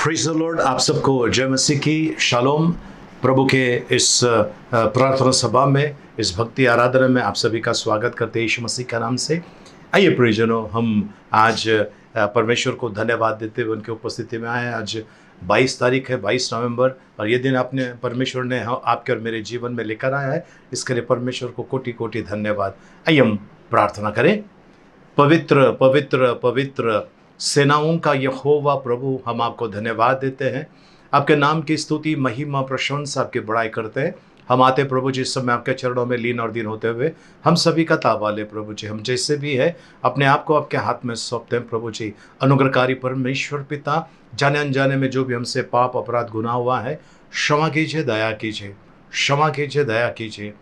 Praise the Lord. आप सबको जय मसीह की शालोम। प्रभु के इस प्रार्थना सभा में, इस भक्ति आराधना में आप सभी का स्वागत करते हैं यीशु मसीह का नाम से। आइए प्रियजनों, हम आज परमेश्वर को धन्यवाद देते हुए उनकी उपस्थिति में आए। आज 22 तारीख है, 22 नवंबर, और ये दिन आपने परमेश्वर ने आपके और मेरे जीवन में लेकर आया है। इसके लिए परमेश्वर को कोटि कोटि धन्यवाद। आइए हम प्रार्थना करें। पवित्र पवित्र पवित्र सेनाओं का यहोवा प्रभु, हम आपको धन्यवाद देते हैं। आपके नाम की स्तुति, महिमा, प्रशंसा, आपकी बड़ाई करते हैं। हम आते प्रभु जी, इस समय आपके चरणों में लीन और दीन होते हुए हम सभी का ताबा ले प्रभु जी। हम जैसे भी है अपने आप को आपके हाथ में सौंपते हैं प्रभु जी। अनुग्रहकारी परमेश्वर पिता, जाने अनजाने में जो भी हमसे पाप अपराध गुनाह हुआ है, क्षमा कीजिए, दया कीजिए, क्षमा कीजिए, दया कीजिए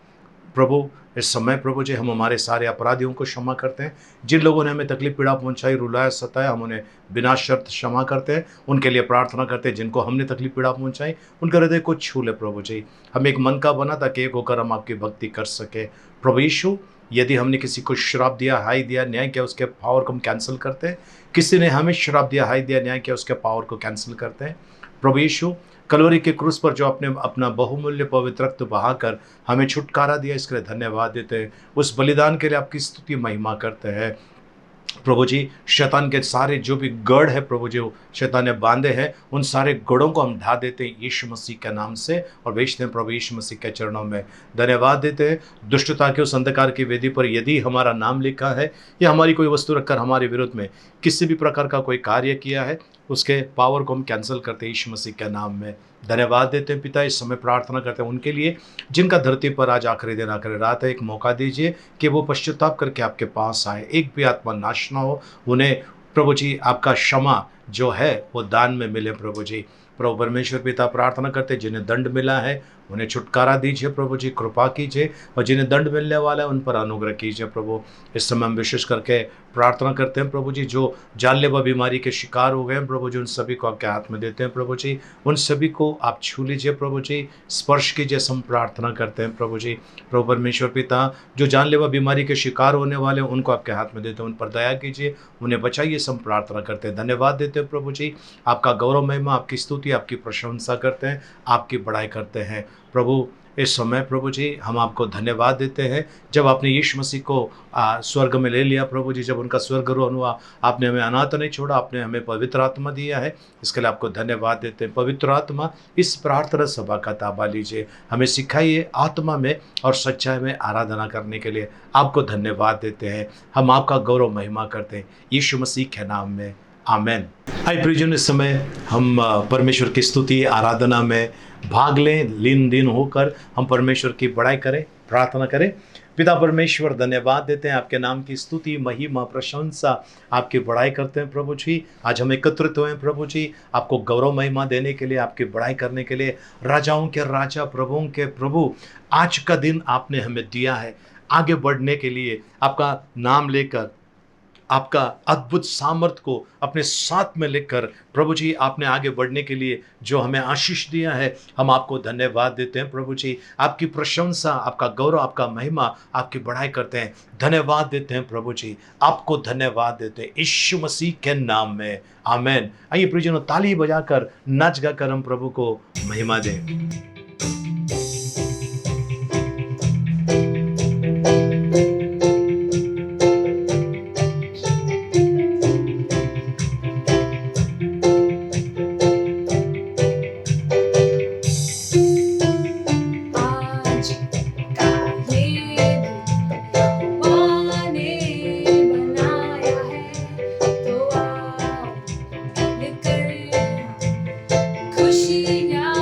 प्रभु। इस समय प्रभु जी हम हमारे सारे अपराधियों को क्षमा करते हैं। जिन लोगों ने हमें तकलीफ पीड़ा पहुंचाई, रुलाया, सताया, हम उन्हें बिना शर्त क्षमा करते हैं। उनके लिए प्रार्थना करते हैं जिनको हमने तकलीफ पीड़ा पहुंचाई, उनके हृदय को छू ले प्रभु जी। हम एक मन का बना ताकि एक होकर हम आपकी भक्ति कर सके प्रभु यीशु। यदि हमने किसी को श्राप दिया, हाय दिया, न्याय किया, उसके पावर को हम कैंसिल करते हैं। किसी ने हमें श्राप दिया, हाय दिया, न्याय किया, उसके पावर को कैंसिल करते हैं प्रभु यीशु। कलोरी के क्रूस पर जो आपने अपना बहुमूल्य पवित्र रक्त बहाकर हमें छुटकारा दिया, इसके लिए धन्यवाद देते हैं। उस बलिदान के लिए आपकी स्तुति महिमा करते हैं प्रभु जी। शैतान के सारे जो भी गढ़ है प्रभु जी, शैतान ने बांधे हैं, उन सारे गढ़ों को हम ढा देते हैं यीशु मसीह के नाम से और बेचते हैं प्रभु यीशु मसीह के चरणों में। धन्यवाद देते हैं। दुष्टता के उस अंधकार की वेदी पर यदि हमारा नाम लिखा है या हमारी कोई वस्तु रखकर हमारे विरुद्ध में किसी भी प्रकार का कोई कार्य किया है, उसके पावर को हम कैंसिल करते हैं यीशु मसीह के नाम में। धन्यवाद देते हैं पिता। इस समय प्रार्थना करते हैं उनके लिए जिनका धरती पर आज आखिरी दिन आखिरी रात है। एक मौका दीजिए कि वो पश्चाताप करके आपके पास आए, एक भी आत्मा नाश ना हो। उन्हें प्रभु जी आपका क्षमा जो है वो दान में मिले प्रभु जी। प्रभु परमेश्वर पिता, प्रार्थना करते जिन्हें दंड मिला है उन्हें छुटकारा दीजिए प्रभु जी, कृपा कीजिए, और जिन्हें दंड मिलने वाला है उन पर अनुग्रह कीजिए प्रभु। इस समय हम विशेष करके प्रार्थना करते हैं प्रभु जी, जो जानलेवा बीमारी के शिकार हो गए हैं प्रभु जी, उन सभी को आपके हाथ में देते हैं प्रभु जी। उन सभी को आप छू लीजिए प्रभु जी, स्पर्श कीजिए, हम प्रार्थना करते हैं प्रभु जी। प्रभु परमेश्वर पिता, जो जानलेवा बीमारी के शिकार होने वाले हैं उनको आपके हाथ में देते हैं, उन पर दया कीजिए, उन्हें बचाइए, हम प्रार्थना करते हैं। धन्यवाद देते हैं प्रभु जी। आपका गौरव महिमा, आपकी स्तुति, आपकी प्रशंसा करते हैं, आपकी बड़ाई करते हैं प्रभु। इस समय प्रभु जी हम आपको धन्यवाद देते हैं। जब आपने यीशु मसीह को स्वर्ग में ले लिया प्रभु जी, जब उनका स्वर्गारोहण हुआ, आपने हमें अनाथ नहीं छोड़ा, आपने हमें पवित्र आत्मा दिया है, इसके लिए आपको धन्यवाद देते हैं। पवित्र आत्मा, इस प्रार्थना सभा का ताबा लीजिए, हमें सिखाइए आत्मा में और सच्चाई में आराधना करने के लिए आपको धन्यवाद देते हैं। हम आपका गौरव महिमा करते हैं यीशु मसीह के नाम में, आमेन। हाय प्रियजन, इस समय हम परमेश्वर की स्तुति आराधना में भाग लें। लीन दिन होकर हम परमेश्वर की बड़ाई करें, प्रार्थना करें। पिता परमेश्वर, धन्यवाद देते हैं, आपके नाम की स्तुति, महिमा, प्रशंसा, आपकी बड़ाई करते हैं प्रभु जी। आज हम एकत्रित हुए हैं प्रभु जी, आपको गौरव महिमा देने के लिए, आपकी बड़ाई करने के लिए। राजाओं के राजा, प्रभुओं के प्रभु, आज का दिन आपने हमें दिया है आगे बढ़ने के लिए, आपका नाम लेकर, आपका अद्भुत सामर्थ को अपने साथ में लेकर प्रभु जी, आपने आगे बढ़ने के लिए जो हमें आशीष दिया है, हम आपको धन्यवाद देते हैं प्रभु जी। आपकी प्रशंसा, आपका गौरव, आपका महिमा, आपकी बड़ाई करते हैं। धन्यवाद देते हैं प्रभु जी, आपको धन्यवाद देते हैं यीशु मसीह के नाम में, आमेन। आइए प्रियजनों, ताली बजाकर, नाच गाकर हम प्रभु को महिमा दें। खुशियाँ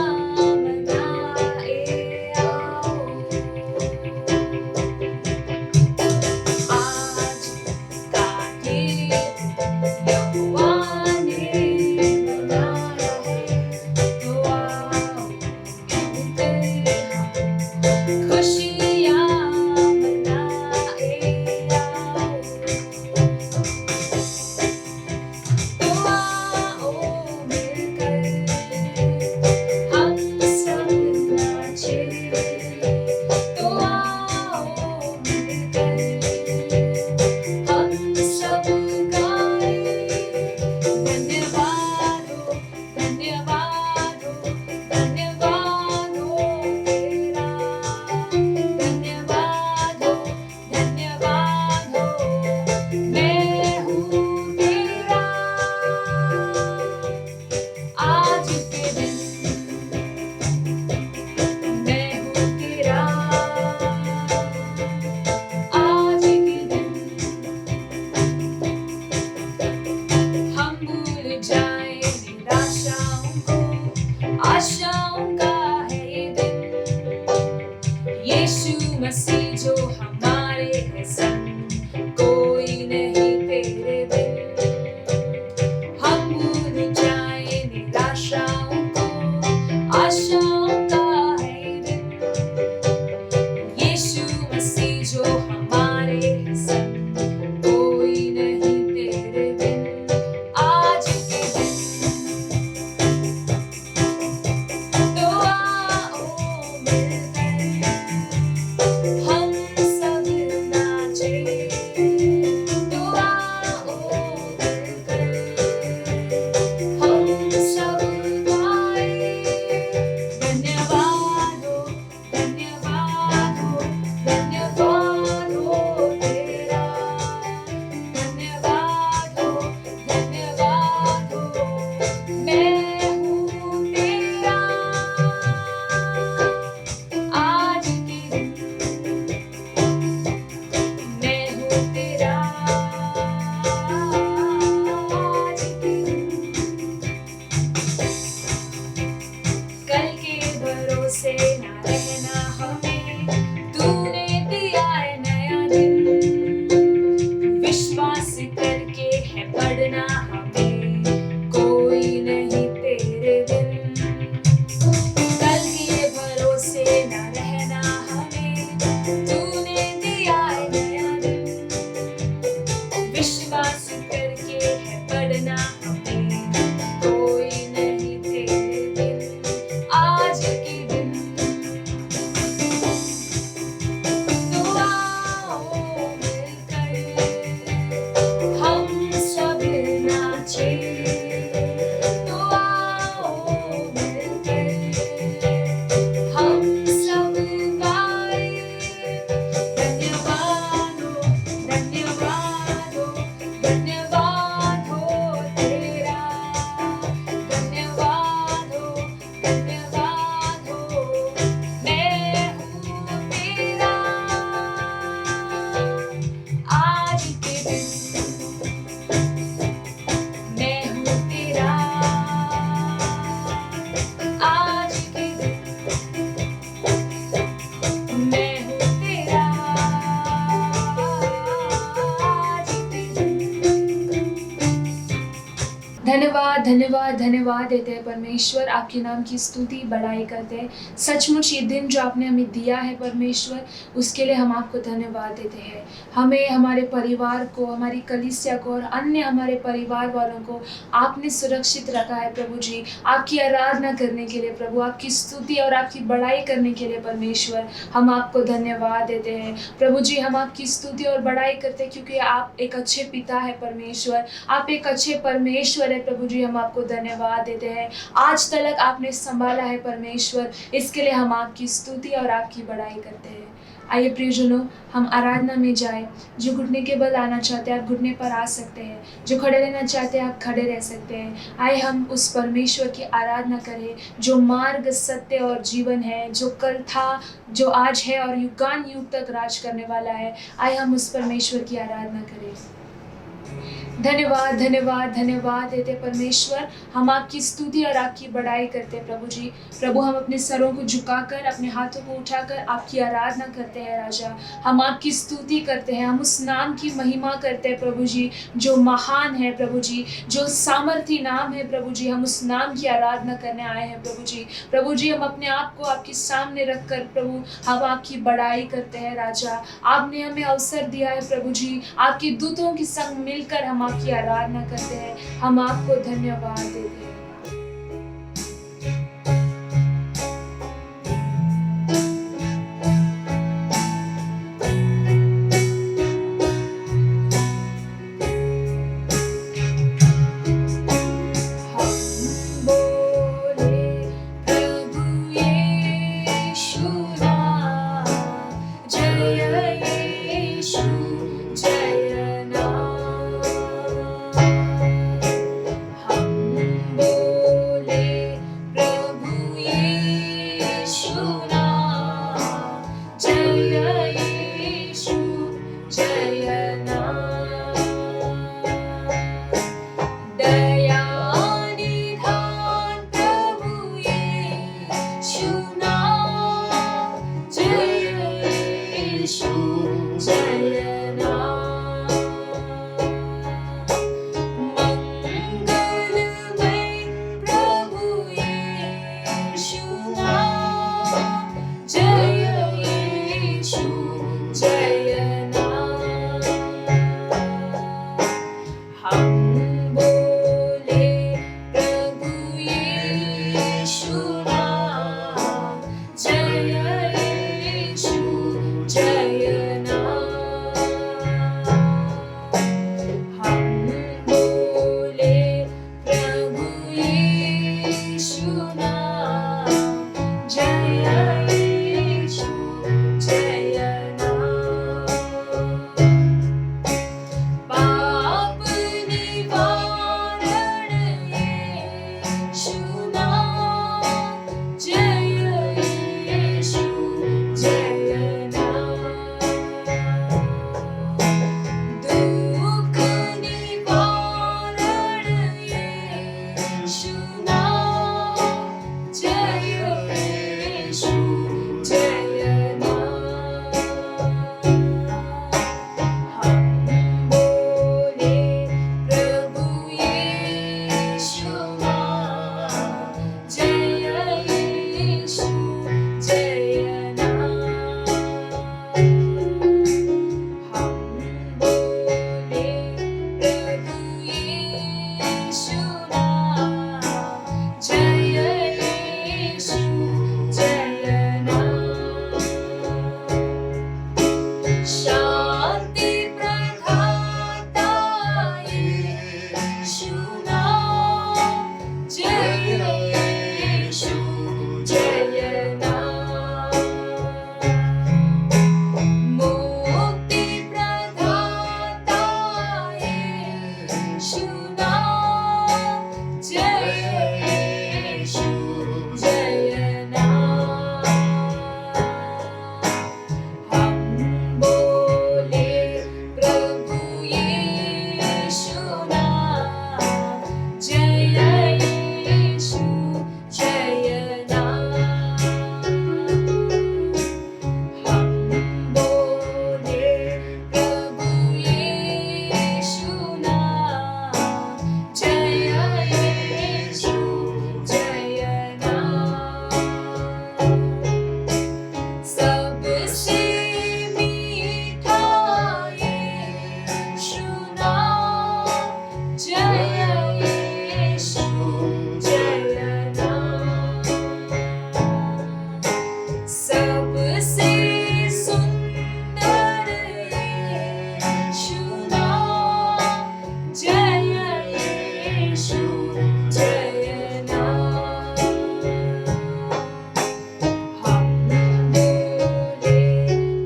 मनाएं। हमारे है संग, कोई नहीं तेरे बिन। हम भूल जाए निराशाओं को, आशाओं का है दिन। यीशु मसीह जो हमारे है संग, कोई नहीं तेरे बिन। आज के दिन तो आओ मिलकर हम सब नाचे, तो आओ मिलकर हम सब गाए। धन्यवाद हो, धन्यवाद हो, धन्यवाद हो तेरा। धन्यवाद हो, धन्यवाद हो, मैं हूँ तेरा। आज के दिन मैं हूँ तेरा। आज के दिन कल के भरोसे ना रहना हमें, तूने दिया है नया दिन। विश्वास करके है बढ़ना हमें, कोई नहीं तेरे बिन। कल के भरोसे ना रहना हमें, तूने दिया है नया दिन। विश्वास करके है बढ़ना हमें, कोई नहीं तेरे बिन। आज के दिन तो आओ मिलकर हम सब नाचे, तो आओ मिलकर हम सब गाए। धन्यवाद हो, धन्यवाद हो, धन्यवाद हो तेरा। धन्यवाद हो, धन्यवाद हो, मैं हूँ तेरा। आज के दिन मैं हूँ तेरा। आज के दिन मैं हूँ तेरा। आज के दिन धन्यवाद धन्यवाद धन्यवाद देते हैं परमेश्वर, आपके नाम की स्तुति बड़ाई करते हैं। सचमुच ये दिन जो आपने हमें दिया है परमेश्वर, उसके लिए हम आपको धन्यवाद देते हैं। हमें, हमारे परिवार को, हमारी कलीसिया को और अन्य हमारे परिवार वालों को आपने सुरक्षित रखा है प्रभु जी, आपकी आराधना करने के लिए प्रभु, आपकी स्तुति और आपकी बड़ाई करने के लिए परमेश्वर हम आपको धन्यवाद देते हैं प्रभु जी। हम आपकी स्तुति और बड़ाई करते हैं क्योंकि आप एक अच्छे पिता है परमेश्वर, आप एक अच्छे परमेश्वर है प्रभु जी। हम आपको धन्यवाद देते हैं, आज तक आपने संभाला है परमेश्वर, इसके लिए हम आपकी स्तुति और आपकी बड़ाई करते हैं। आइए प्रियजनों, हम आराधना में जाए। जो घुटने के बल आना चाहते हैं आप घुटने पर आ सकते हैं, जो खड़े रहना चाहते हैं आप खड़े रह सकते हैं। आइए हम उस परमेश्वर की आराधना करें जो मार्ग, सत्य और जीवन है, जो कल था, जो आज है और युगान युग तक राज करने वाला है। आइए हम उस परमेश्वर की आराधना करें। धन्यवाद धन्यवाद धन्यवाद देते परमेश्वर, हम आपकी स्तुति और आपकी बड़ाई करते प्रभु जी। प्रभु, हम अपने सरों को झुकाकर, अपने हाथों को उठाकर आपकी आराधना करते हैं राजा। हम आपकी स्तुति करते हैं, हम उस नाम की महिमा करते हैं प्रभु जी जो महान है प्रभु जी, जो सामर्थी नाम है प्रभु जी। हम उस नाम की आराधना करने आए हैं प्रभु जी। प्रभु जी, हम अपने आप को आपके सामने रखकर प्रभु हम आपकी बड़ाई करते हैं राजा। आपने हमें अवसर दिया है प्रभु जी, आपके दूतों के संग मिलकर हम आपकी आराधना करते हैं। हम आपको धन्यवाद देते हैं। Yeshua. जय नाम मंगलमय प्रभु यीशु नाम जय यीशु जय नाम हम बोले प्रभु यीशु नाम जय यीशु जय नाम हम बोले प्रभु यीशु नाम जय यीशु जय नाम पाप निवारण यीशु नाम जय यीशु जय नाम दुख निवारण यीशु नाम जय यीशु जय नाम हम बोले प्रभु यीशु नाम जय यीशु जय नाम हम बोले प्रभु यीशु नाम जय यीशु जय नाम शांति प्रदाता यीशु नाम जय यीशु जय नाम मुक्ति प्रदाता यीशु नाम जय यीशु जय नाम हम बोले प्रभु यीशु नाम जय यीशु जय नाम हम बोले प्रभु यीशु नाम जय यीशु जय नाम सबसे मीठा यीशु नाम जय यीशु जय नाम सबसे सुंदर यीशु नाम जय यीशु जय नाम हम बोले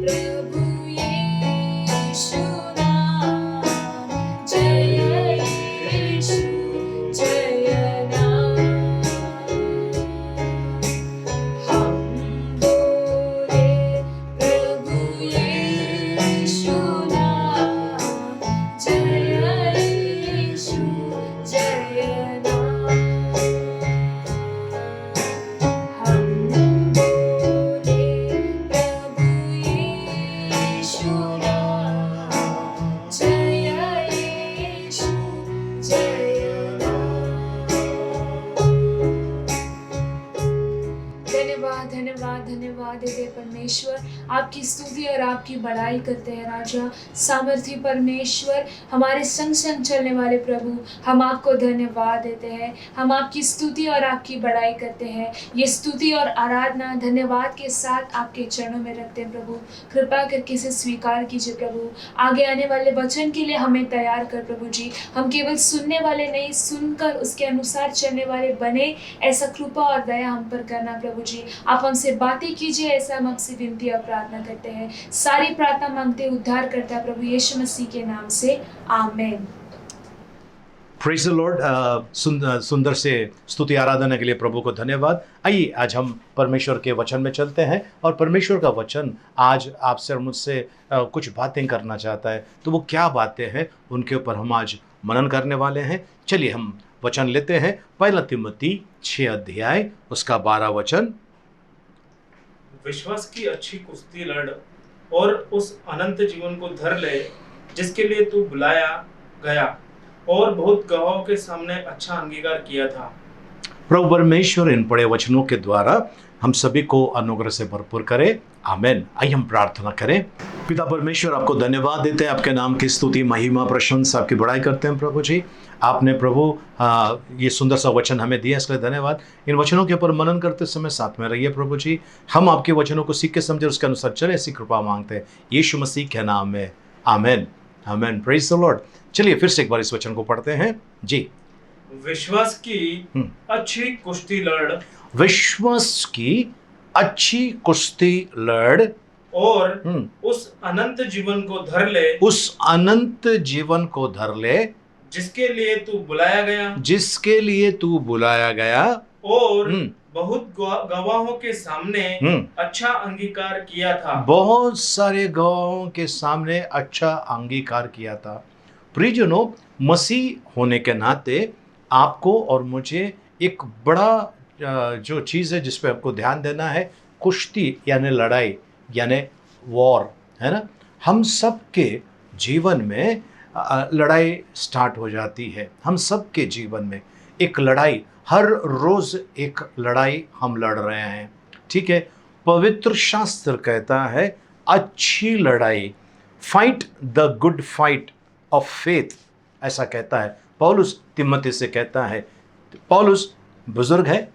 प्रभु यीशु नाम जय यीशु जय नाम हम बोले प्रभु यीशु नाम जय यीशु जय नाम हम बोले प्रभु यीशु नाम जय यीशु जय धन्यवाद धन्यवाद धन्यवाद देते परमेश्वर, आपकी स्तुति और आपकी बड़ाई करते हैं राजा। सामर्थी परमेश्वर, हमारे संग संग चलने वाले प्रभु, हम आपको धन्यवाद देते हैं। हम आपकी स्तुति और आपकी बड़ाई करते हैं। ये स्तुति और आराधना धन्यवाद के साथ आपके चरणों में रखते हैं प्रभु। कृपा करके इसे स्वीकार कीजिए प्रभु। आगे आने वाले वचन के लिए हमें तैयार कर प्रभु जी। हम केवल सुनने वाले नहीं, सुनकर उसके अनुसार चलने वाले बने। ऐसा कृपा और दया हम पर करना प्रभु जी। आप हमसे बातें कीजिए, ऐसा हम आपसे विनती और प्रार्थना करते हैं। सारी प्रार्थना मांगते उद्धार करता है प्रभु यीशु मसीह के नाम से, आमीन। Praise the Lord. सुंदर से स्तुति आराधना के लिए प्रभु को धन्यवाद। आइए आज हम परमेश्वर के वचन में चलते हैं और परमेश्वर का वचन आज आपसे और मुझसे कुछ बातें करना चाहता है। तो वो क्या बातें हैं उनके ऊपर हम आज मनन करने वाले हैं। चलिए हम वचन लेते हैं। पहला तिमोथी 6 अध्याय उसका 12 वचन। विश्वास की अच्छी कुश्ती लड़, और उस अनंत जीवन को धर ले जिसके लिए तू बुलाया गया और बहुत गवाहों के सामने अच्छा अंगीकार किया था। प्रभु परमेश्वर इन पढ़े वचनों के द्वारा हम सभी को अनुग्रह से भरपूर करे। आमेन। आइए हम प्रार्थना करें। पिता परमेश्वर, आपको धन्यवाद देते हैं, आपके नाम की स्तुति महिमा प्रशंसा आपकी बड़ाई करते हैं। प्रभु जी, आपने प्रभु ये सुंदर सा वचन हमें दिया, इसलिए धन्यवाद। इन वचनों के ऊपर मनन करते समय साथ में रहिए प्रभु जी। हम आपके वचनों को सीख के समझे, उसके अनुसार चले, ऐसी कृपा मांगते हैं यीशु मसीह के नाम में। आमेन। आमेन। Praise the Lord. चलिए फिर से एक बार इस वचन को पढ़ते हैं जी। विश्वास की अच्छी कुश्ती लड़, विश्वास की अच्छी कुश्ती लड़ और उस अनंत जीवन को धर ले, उस अनंत जीवन को धर ले जिसके लिए तू बुलाया गया, जिसके लिए तू बुलाया गया और बहुत गवाहों के सामने अच्छा अंगीकार किया था। बहुत सारे गवाहों के सामने अच्छा अंगीकार किया था। प्रियजनों, मसीह होने के नाते आपको और मुझे एक बड़ा जो चीज़ है जिस पे आपको ध्यान देना है, कुश्ती यानी लड़ाई यानी वॉर, है ना। हम सब के जीवन में लड़ाई स्टार्ट हो जाती है। हम सब के जीवन में एक लड़ाई, हर रोज़ एक लड़ाई हम लड़ रहे हैं, ठीक है। पवित्र शास्त्र कहता है अच्छी लड़ाई, fight the good fight of faith, ऐसा कहता है पौलुस तिमोथी से कहता है। पौलुस बुजुर्ग है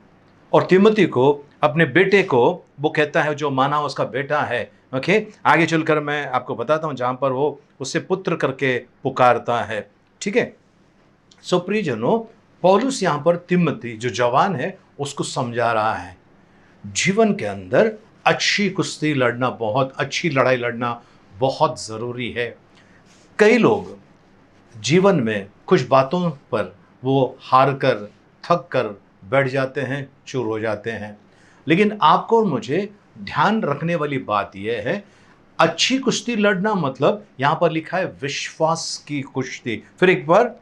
और तिमोथी को, अपने बेटे को, वो कहता है जो माना उसका बेटा है। ओके, आगे चलकर मैं आपको बताता हूँ जहाँ पर वो उससे पुत्र करके पुकारता है, ठीक है। सो प्रियजनों, पौलुस यहाँ पर तिमोथी जो जवान है उसको समझा रहा है जीवन के अंदर अच्छी कुश्ती लड़ना, बहुत अच्छी लड़ाई लड़ना बहुत ज़रूरी है। कई लोग जीवन में कुछ बातों पर वो हार कर, थक कर बैठ जाते हैं, चूर हो जाते हैं। लेकिन आपको और मुझे ध्यान रखने वाली बात यह है, अच्छी कुश्ती लड़ना मतलब यहाँ पर लिखा है विश्वास की कुश्ती। फिर एक बार,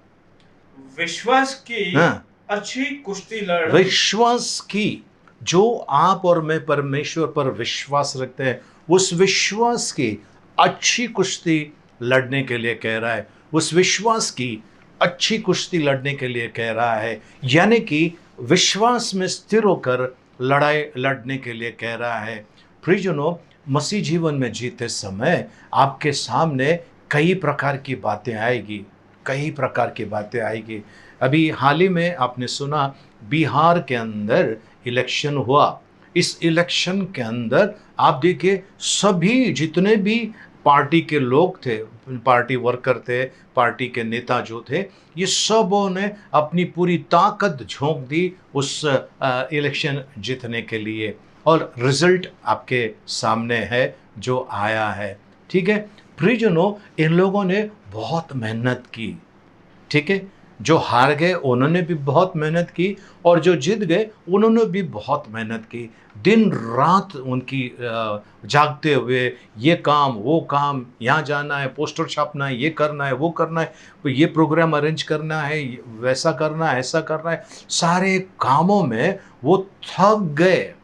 विश्वास की अच्छी कुश्ती लड़। विश्वास की, जो आप और मैं परमेश्वर पर विश्वास रखते हैं, उस विश्वास की अच्छी कुश्ती लड़ने के लिए कह रहा है। उस विश्वास की अच्छी कुश्ती लड़ने के लिए कह रहा है, यानी कि विश्वास में स्थिर होकर लड़ाई लड़ने के लिए कह रहा है। प्रियजनों, मसीह जीवन में जीते समय आपके सामने कई प्रकार की बातें आएगी, कई प्रकार की बातें आएगी। अभी हाल ही में आपने सुना बिहार के अंदर इलेक्शन हुआ। इस इलेक्शन के अंदर आप देखिए सभी जितने भी पार्टी के लोग थे, पार्टी वर्कर थे, पार्टी के नेता जो थे, ये सबों ने अपनी पूरी ताकत झोंक दी उस इलेक्शन जीतने के लिए, और रिजल्ट आपके सामने है जो आया है, ठीक है। प्रियजनों, इन लोगों ने बहुत मेहनत की, ठीक है। जो हार गए उन्होंने भी बहुत मेहनत की और जो जीत गए उन्होंने भी बहुत मेहनत की। दिन रात उनकी जागते हुए ये काम वो काम, यहाँ जाना है, पोस्टर छापना है, ये करना है, वो करना है, ये प्रोग्राम अरेंज करना है, वैसा करना है, ऐसा करना है, सारे कामों में वो थक गए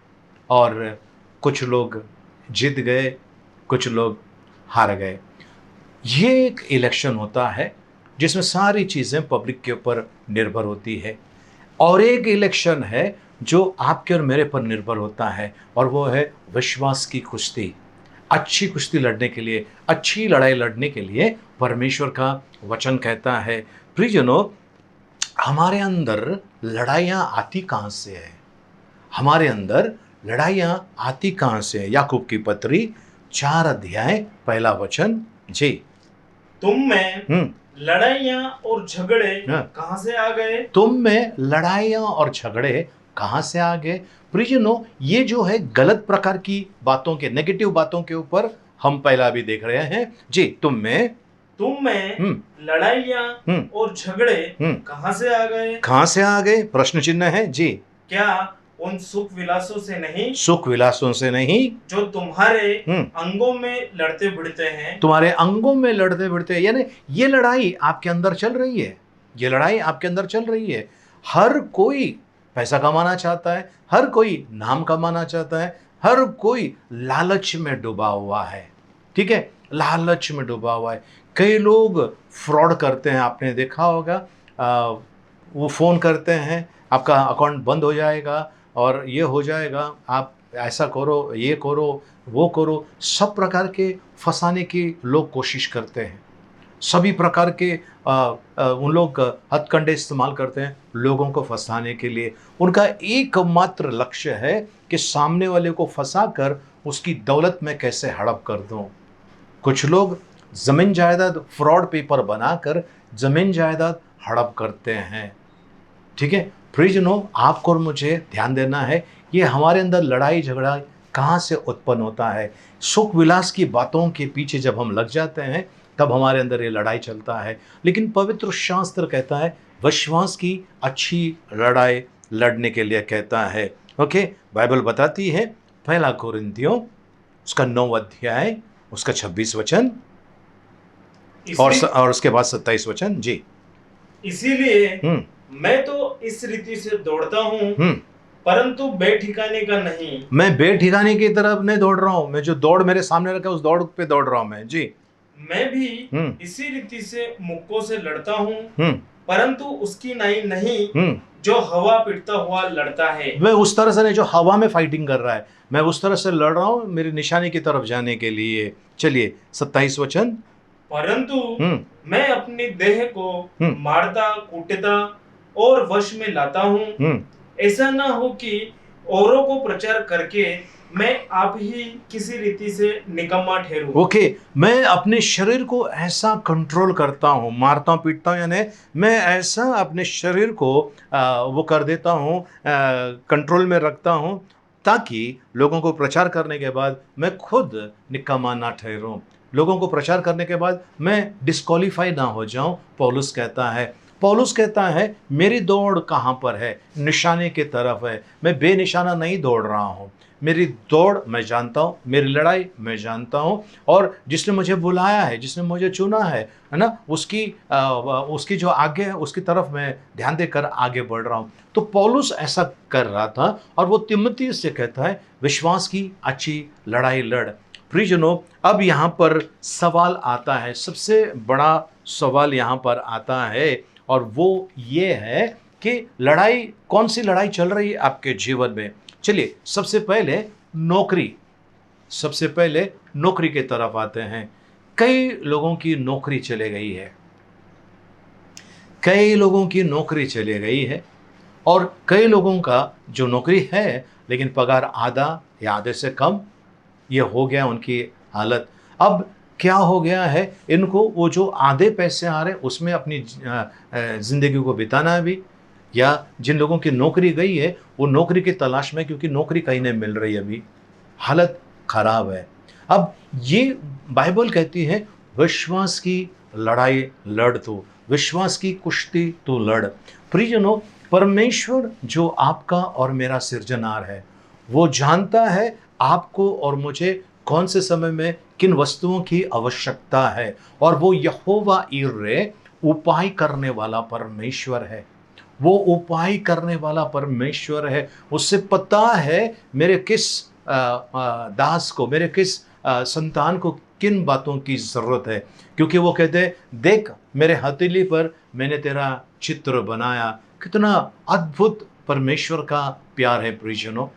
और कुछ लोग जीत गए, कुछ लोग हार गए। ये एक इलेक्शन होता है जिसमें सारी चीज़ें पब्लिक के ऊपर निर्भर होती है, और एक इलेक्शन है जो आपके और मेरे पर निर्भर होता है, और वो है विश्वास की कुश्ती। अच्छी कुश्ती लड़ने के लिए, अच्छी लड़ाई लड़ने के लिए परमेश्वर का वचन कहता है। प्रियजनों, हमारे अंदर लड़ाइयाँ आती कहाँ से है? हमारे अंदर लड़ाइयाँ आती कहाँ से है? याकूब की पत्री 4 अध्याय 1 वचन जी। तुम में लड़ाइयाँ और झगड़े कहाँ से आ गए? तुम में लड़ाइयाँ और झगड़े कहाँ से आ गए? प्रियजनों, ये जो है गलत प्रकार की बातों के, नेगेटिव बातों के ऊपर हम पहला भी देख रहे हैं जी। तुम में लड़ाइयाँ और झगड़े कहाँ से आ गए? कहाँ से आ गए? प्रश्न चिन्ह है जी। क्या उन सुख विलासों से नहीं? सुख विलासों से नहीं जो तुम्हारे अंगों में लड़ते भिड़ते हैं। तुम्हारे अंगों में लड़ते भिड़ते हैं, यानी ये लड़ाई आपके अंदर चल रही है, ये लड़ाई आपके अंदर चल रही है। हर कोई पैसा कमाना चाहता है, हर कोई नाम कमाना चाहता है, हर कोई लालच में डूबा हुआ है, ठीक है, लालच में डूबा हुआ है। कई लोग फ्रॉड करते हैं, आपने देखा होगा। वो फ़ोन करते हैं, आपका अकाउंट बंद हो जाएगा और ये हो जाएगा, आप ऐसा करो, ये करो, वो करो। सब प्रकार के फंसाने की लोग कोशिश करते हैं। सभी प्रकार के उन लोग हथकंडे इस्तेमाल करते हैं लोगों को फंसाने के लिए। उनका एकमात्र लक्ष्य है कि सामने वाले को फंसाकर उसकी दौलत में कैसे हड़प कर दूं। कुछ लोग ज़मीन जायदाद फ्रॉड पेपर बनाकर ज़मीन जायदाद हड़प करते हैं। ठीक है, प्रियजनों, आपको और मुझे ध्यान देना है, ये हमारे अंदर लड़ाई झगड़ा कहाँ से उत्पन्न होता है। सुख विलास की बातों के पीछे जब हम लग जाते हैं तब हमारे अंदर ये लड़ाई चलता है। लेकिन पवित्र शास्त्र कहता है विश्वास की अच्छी लड़ाई लड़ने के लिए कहता है। ओके, बाइबल बताती है पहला कोरिन्थियों उसका 9 अध्याय उसका 26 वचन और उसके बाद 27 वचन। जी, इसीलिए मैं तो इस रीति से दौड़ता हूँ, परंतु बेठिकाने का नहीं। मैं बेठिकाने की तरफ नहीं दौड़ रहा हूँ, मैं जो दौड़ मेरे सामने रखा उस दौड़ पे दौड़ रहा हूँ मैं। जी, मैं भी इसी रीति से मुक्कों से लड़ता हूँ, परंतु उसकी नाई नहीं जो हवा पीटता हुआ लड़ता है। मैं उस तरह से नहीं जो हवा में फाइटिंग कर रहा है, मैं उस तरह से लड़ रहा हूँ मेरी निशानी की तरफ जाने के लिए। चलिए 27 वचन। परंतु मैं अपनी देह को मारता कूटता और वश में लाता हूँ, ऐसा ना हो कि औरों को प्रचार करके मैं आप ही किसी रीति से निकम्मा ठहरूं। ओके, मैं अपने शरीर को ऐसा कंट्रोल करता हूँ, मारता हूँ पीटता हूँ, यानी मैं ऐसा अपने शरीर को वो कर देता हूँ, कंट्रोल में रखता हूँ, ताकि लोगों को प्रचार करने के बाद मैं खुद निकम्मा ना ठहरूं, लोगों को प्रचार करने के बाद मैं डिस्क्वालीफाई ना हो जाऊं। पौलुस कहता है मेरी दौड़ कहाँ पर है? निशाने की तरफ है। मैं बेनिशाना नहीं दौड़ रहा हूँ, मेरी दौड़ मैं जानता हूँ, मेरी लड़ाई मैं जानता हूँ, और जिसने मुझे बुलाया है, जिसने मुझे चुना है ना, उसकी जो आगे है उसकी तरफ मैं ध्यान देकर आगे बढ़ रहा हूँ। तो पौलुस ऐसा कर रहा था और वो तिमुथी से कहता है विश्वास की अच्छी लड़ाई लड़। प्रियजनों, अब यहाँ पर सवाल आता है, सबसे बड़ा सवाल यहाँ पर आता है, और वो ये है कि लड़ाई, कौन सी लड़ाई चल रही है आपके जीवन में। चलिए सबसे पहले नौकरी के तरफ आते हैं। कई लोगों की नौकरी चले गई है, और कई लोगों का जो नौकरी है लेकिन पगार आधा या आधे से कम, ये हो गया उनकी हालत। अब क्या हो गया है इनको, वो जो आधे पैसे आ रहे उसमें अपनी ज़िंदगी को बिताना भी, या जिन लोगों की नौकरी गई है वो नौकरी की तलाश में, क्योंकि नौकरी कहीं नहीं मिल रही, अभी हालत खराब है। अब ये बाइबल कहती है विश्वास की लड़ाई लड़, तो विश्वास की कुश्ती तो लड़। प्रियजनों, परमेश्वर जो आपका और मेरा सृजनहार है, वो जानता है आपको और मुझे कौन से समय में किन वस्तुओं की आवश्यकता है, और वो यहोवा ईरे उपाय करने वाला परमेश्वर है। वो उपाय करने वाला परमेश्वर है। उससे पता है मेरे किस दास को, मेरे किस संतान को किन बातों की ज़रूरत है, क्योंकि वो कहते हैं देख मेरे हथेली पर मैंने तेरा चित्र बनाया। कितना अद्भुत परमेश्वर का प्यार है प्रियजनों।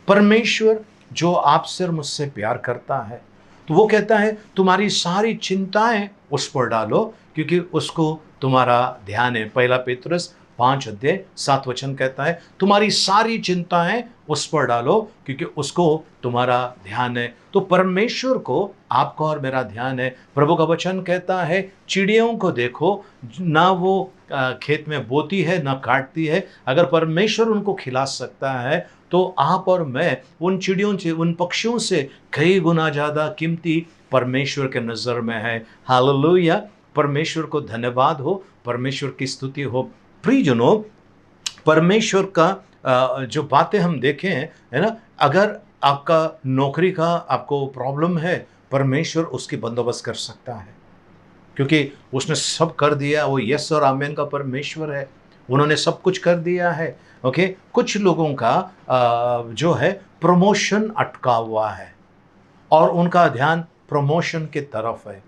परमेश्वर जो आपसे और मुझसे प्यार करता है, तो वो कहता है तुम्हारी सारी चिंताएं उस पर डालो, क्योंकि उसको तुम्हारा ध्यान है। पहला पेतरुस 5 अध्याय 7 वचन कहता है तुम्हारी सारी चिंताएं उस पर डालो, क्योंकि उसको तुम्हारा ध्यान है। तो परमेश्वर को आपका और मेरा ध्यान है। प्रभु का वचन कहता है चिड़ियों को देखो, ना वो खेत में बोती है ना काटती है, अगर परमेश्वर उनको खिला सकता है तो आप और मैं उन चिड़ियों से, उन पक्षियों से कई गुना ज़्यादा कीमती परमेश्वर के नज़र में है। हालेलुया, परमेश्वर को धन्यवाद हो, परमेश्वर की स्तुति हो। प्रियजनों, परमेश्वर का जो बातें हम देखें हैं, है ना, अगर आपका नौकरी का आपको प्रॉब्लम है, परमेश्वर उसकी बंदोबस्त कर सकता है, क्योंकि उसने सब कर दिया। वो यस और आमेन का परमेश्वर है, उन्होंने सब कुछ कर दिया है। ओके, कुछ लोगों का जो है प्रमोशन अटका हुआ है और उनका ध्यान प्रमोशन की तरफ है।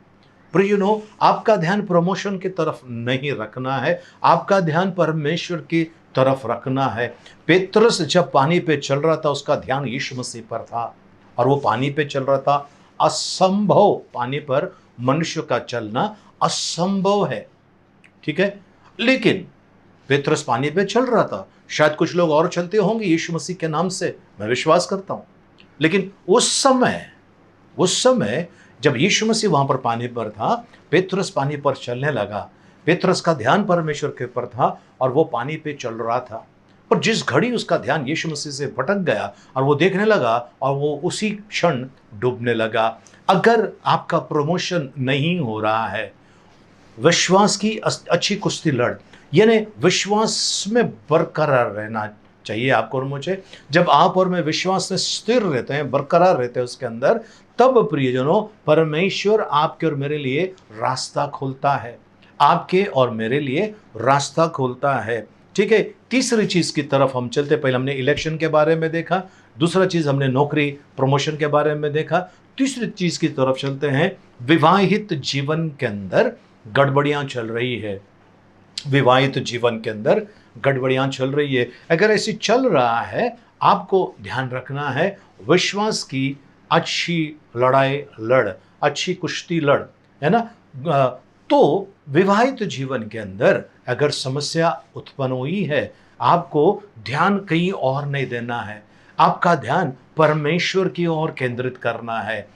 प्रियजनों, आपका ध्यान प्रमोशन की तरफ नहीं रखना है, आपका ध्यान परमेश्वर की तरफ रखना है। पेत्रस जब पानी पे चल रहा था उसका ध्यान यीशु मसीह पर था, और वो पानी पे चल रहा था। असंभव, पानी पर मनुष्य का चलना असंभव है, ठीक है, लेकिन पेत्रस पानी पे चल रहा था। शायद कुछ लोग और चलते होंगे यीशु मसीह के नाम से, मैं विश्वास करता हूं, लेकिन उस समय जब यीशु मसीह वहां पर पानी पर था, पेत्रस पानी पर चलने लगा। पेत्रस का ध्यान परमेश्वर के ऊपर था और वो पानी पे चल रहा था। पर जिस घड़ी उसका ध्यान यीशु मसीह से भटक गया और वो देखने लगा और वो उसी क्षण डूबने लगा। अगर आपका प्रमोशन नहीं हो रहा है, विश्वास की अच्छी कुश्ती लड़, यानी विश्वास में बरकरार रहना चाहिए आपको और मुझे। जब आप और मैं विश्वास में स्थिर रहते हैं, बरकरार रहते हैं उसके अंदर, तब प्रियजनों परमेश्वर आपके और मेरे लिए रास्ता खोलता है, आपके और मेरे लिए रास्ता खोलता है, ठीक है। तीसरी चीज की तरफ हम चलते, पहले हमने इलेक्शन के बारे में देखा, दूसरा चीज हमने नौकरी प्रमोशन के बारे में देखा, तीसरी चीज की तरफ चलते हैं। विवाहित जीवन के अंदर गड़बड़ियां चल रही है, विवाहित जीवन के अंदर गड़बड़ियां चल रही है। अगर ऐसी चल रहा है, आपको ध्यान रखना है, विश्वास की अच्छी लड़ाई लड़, अच्छी कुश्ती लड़, है ना। तो विवाहित जीवन के अंदर अगर समस्या उत्पन्न हुई है, आपको ध्यान कहीं और नहीं देना है, आपका ध्यान परमेश्वर की ओर केंद्रित करना है।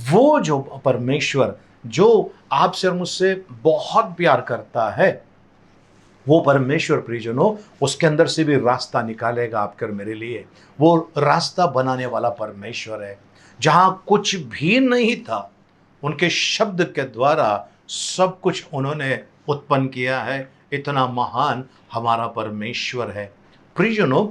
वो जो परमेश्वर जो आपसे और मुझसे बहुत प्यार करता है, वो परमेश्वर प्रियजनों उसके अंदर से भी रास्ता निकालेगा आपके और मेरे लिए। वो रास्ता बनाने वाला परमेश्वर है। जहां कुछ भी नहीं था, उनके शब्द के द्वारा सब कुछ उन्होंने उत्पन्न किया है। इतना महान हमारा परमेश्वर है। प्रियजनों,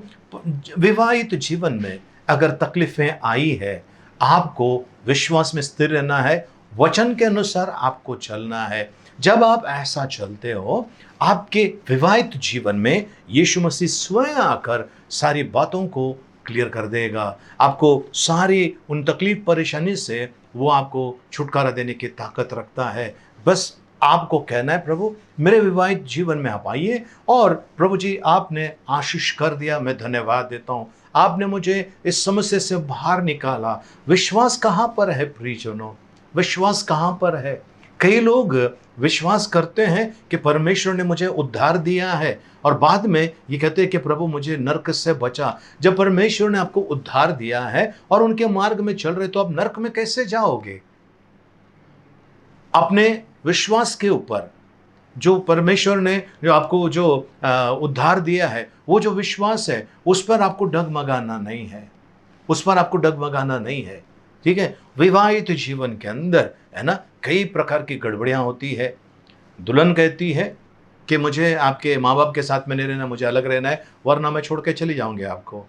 विवाहित जीवन में अगर तकलीफें आई है, आपको विश्वास में स्थिर रहना है, वचन के अनुसार आपको चलना है। जब आप ऐसा चलते हो, आपके विवाहित जीवन में यीशु मसीह स्वयं आकर सारी बातों को क्लियर कर देगा। आपको सारी उन तकलीफ परेशानी से वो आपको छुटकारा देने की ताकत रखता है। बस आपको कहना है, प्रभु मेरे विवाहित जीवन में आप आइए, और प्रभु जी आपने आशीष कर दिया, मैं धन्यवाद देता हूँ, आपने मुझे इस समस्या से बाहर निकाला। विश्वास कहाँ पर है प्रियजनों, विश्वास कहाँ पर है? कई लोग विश्वास करते हैं कि परमेश्वर ने मुझे उद्धार दिया है, और बाद में ये कहते हैं कि प्रभु मुझे नरक से बचा। जब परमेश्वर ने आपको उद्धार दिया है और उनके मार्ग में चल रहे, तो आप नरक में कैसे जाओगे? अपने विश्वास के ऊपर, जो परमेश्वर ने जो आपको जो उद्धार दिया है, वो जो विश्वास है, उस पर आपको डगमगाना नहीं है, उस पर आपको डगमगाना नहीं है, ठीक है। विवाहित जीवन के अंदर, है ना, कई प्रकार की गड़बड़ियां होती है। दुल्हन कहती है कि मुझे आपके माँ बाप के साथ में नहीं रहना, मुझे अलग रहना है, वरना मैं छोड़ के चली जाऊंगी आपको,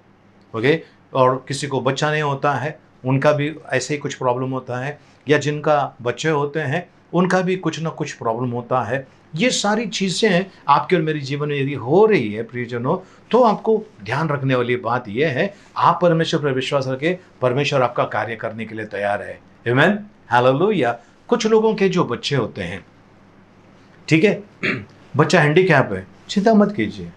ओके। और किसी को बच्चा नहीं होता है, उनका भी ऐसे ही कुछ प्रॉब्लम होता है, या जिनका बच्चे होते हैं उनका भी कुछ ना कुछ प्रॉब्लम होता है। ये सारी चीज़ें आपके और मेरे जीवन में यदि हो रही है प्रियजनों, तो आपको ध्यान रखने वाली बात यह है, आप परमेश्वर पर विश्वास रखें, परमेश्वर आपका कार्य करने के लिए तैयार है। आमीन, हालेलुया। कुछ लोगों के जो बच्चे होते हैं, ठीक है, बच्चा हैंडीकैप है, चिंता मत कीजिए,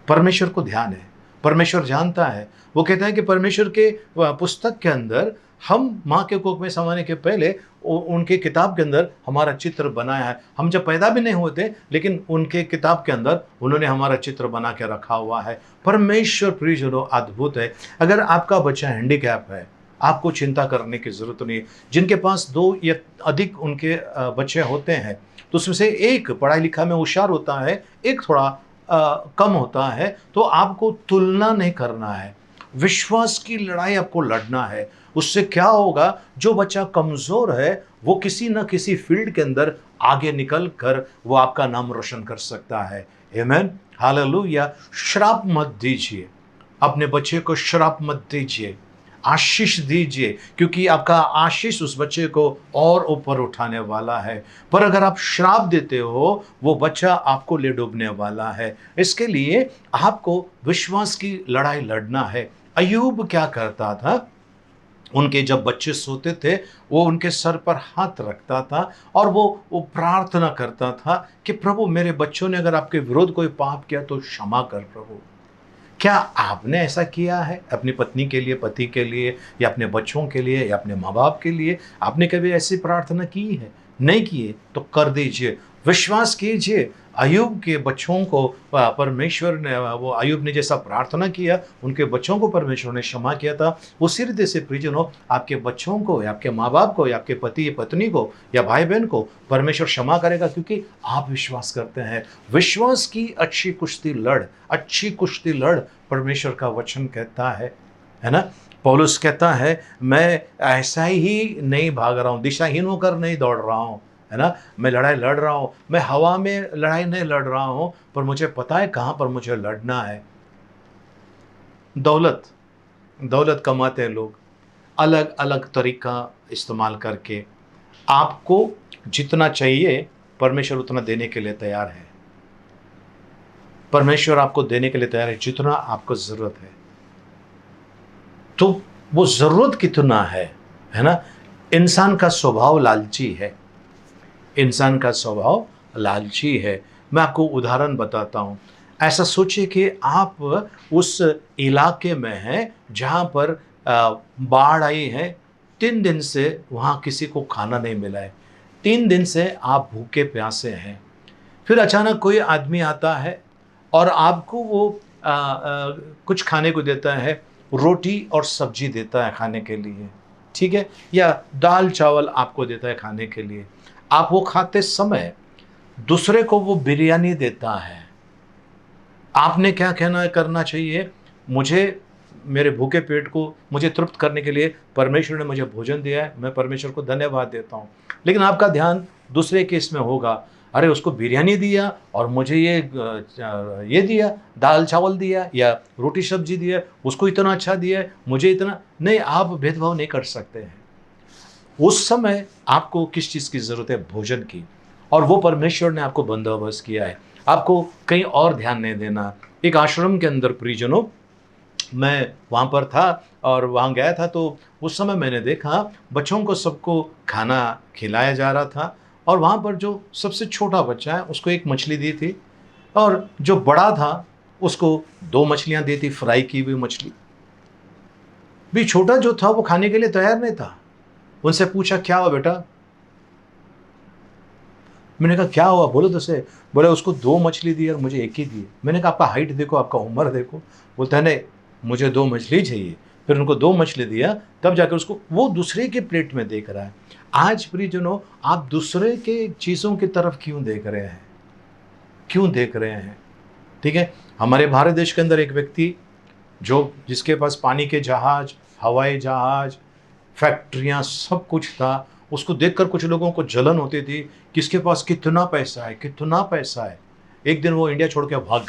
परमेश्वर को ध्यान है, परमेश्वर जानता है। वो कहता है कि परमेश्वर के पुस्तक के अंदर हम माँ के कोख में समाने के पहले उनके किताब के अंदर हमारा चित्र बनाया है। हम जब पैदा भी नहीं होते, लेकिन उनके किताब के अंदर उन्होंने हमारा चित्र बना के रखा हुआ है। परमेश्वर प्रियजनों अद्भुत है। अगर आपका बच्चा हैंडीकैप है, आपको चिंता करने की जरूरत नहीं है। जिनके पास 2 या अधिक उनके बच्चे होते हैं, तो उसमें से एक पढ़ाई लिखा में होशियार होता है, एक थोड़ा कम होता है, तो आपको तुलना नहीं करना है, विश्वास की लड़ाई आपको लड़ना है। उससे क्या होगा, जो बच्चा कमज़ोर है वो किसी न किसी फील्ड के अंदर आगे निकल कर वो आपका नाम रोशन कर सकता है। आमीन, हालेलुया। श्राप मत दीजिए, अपने बच्चे को श्राप मत दीजिए, आशीष दीजिए, क्योंकि आपका आशीष उस बच्चे को और ऊपर उठाने वाला है। पर अगर आप श्राप देते हो, वो बच्चा आपको ले डूबने वाला है। इसके लिए आपको विश्वास की लड़ाई लड़ना है। अय्यूब क्या करता था, उनके जब बच्चे सोते थे वो उनके सर पर हाथ रखता था और वो प्रार्थना करता था कि प्रभु मेरे बच्चों ने अगर आपके विरोध कोई पाप किया तो क्षमा कर प्रभु। क्या आपने ऐसा किया है अपनी पत्नी के लिए, पति के लिए, या अपने बच्चों के लिए, या अपने माँ बाप के लिए? आपने कभी ऐसी प्रार्थना की है? नहीं किए तो कर दीजिए। विश्वास कीजिए, अय्यूब के बच्चों को परमेश्वर ने, वो अय्यूब ने जैसा प्रार्थना किया उनके बच्चों को परमेश्वर ने क्षमा किया था। उसी रीति से प्रियजनों, आपके बच्चों को या आपके माँ बाप को या आपके पति या पत्नी को या भाई बहन को परमेश्वर क्षमा करेगा, क्योंकि आप विश्वास करते हैं। विश्वास की अच्छी कुश्ती लड़, अच्छी कुश्ती लड़, परमेश्वर का वचन कहता है ना। पौलुस कहता है मैं ऐसा ही नहीं भाग रहा हूँ, दिशाहीन होकर नहीं दौड़ रहा हूँ, है ना। मैं लड़ाई लड़ रहा हूँ, मैं हवा में लड़ाई नहीं लड़ रहा हूँ, पर मुझे पता है कहाँ पर मुझे लड़ना है। दौलत कमाते हैं लोग अलग अलग तरीका इस्तेमाल करके। आपको जितना चाहिए परमेश्वर उतना देने के लिए तैयार है। परमेश्वर आपको देने के लिए तैयार है जितना आपको ज़रूरत है। तो वो ज़रूरत कितना है ना। इंसान का स्वभाव लालची है, इंसान का स्वभाव लालची है। मैं आपको उदाहरण बताता हूँ। ऐसा सोचिए कि आप उस इलाके में हैं जहाँ पर बाढ़ आई है, 3 दिन से वहाँ किसी को खाना नहीं मिला है, 3 दिन से आप भूखे प्यासे हैं। फिर अचानक कोई आदमी आता है और आपको वो कुछ खाने को देता है, रोटी और सब्जी देता है खाने के लिए, ठीक है, या दाल चावल आपको देता है खाने के लिए। आप वो खाते समय दूसरे को वो बिरयानी देता है। आपने क्या करना चाहिए? मुझे, मेरे भूखे पेट को मुझे तृप्त करने के लिए परमेश्वर ने मुझे भोजन दिया है, मैं परमेश्वर को धन्यवाद देता हूँ। लेकिन आपका ध्यान दूसरे केस में होगा, अरे उसको बिरयानी दिया और मुझे ये दिया, दाल चावल दिया या रोटी सब्जी दिया, उसको इतना अच्छा दिया है, मुझे इतना नहीं। आप भेदभाव नहीं कर सकते हैं। उस समय आपको किस चीज़ की ज़रूरत है? भोजन की। और वो परमेश्वर ने आपको बंदोबस्त किया है, आपको कहीं और ध्यान नहीं देना। एक आश्रम के अंदर प्रियजनों, मैं वहाँ पर था और वहाँ गया था, तो उस समय मैंने देखा बच्चों को सबको खाना खिलाया जा रहा था, और वहाँ पर जो सबसे छोटा बच्चा है उसको 1 मछली दी थी, और जो बड़ा था उसको 2 मछलियाँ दी थी, फ्राई की हुई मछली। भी छोटा जो था वो खाने के लिए तैयार नहीं था। उनसे पूछा क्या हुआ बेटा? मैंने कहा क्या हुआ बोलो तो से। बोले उसको 2 मछली दी और मुझे 1 ही दी। मैंने कहा आपका हाइट देखो, आपका उम्र देखो। बोलता है नहीं मुझे 2 मछली चाहिए। फिर उनको 2 मछली दिया, तब जाकर उसको, वो दूसरे के प्लेट में देख रहा है। आज प्रियजनों, आप दूसरे के चीज़ों की तरफ क्यों देख रहे हैं? क्यों देख रहे हैं? ठीक है, हमारे भारत देश के अंदर एक व्यक्ति जिसके पास पानी के जहाज, हवाई जहाज, फैक्ट्रियाँ, सब कुछ था, उसको देखकर कुछ लोगों को जलन होती थी कि इसके पास कितना पैसा है, कितना पैसा है। एक दिन वो इंडिया छोड़ के भाग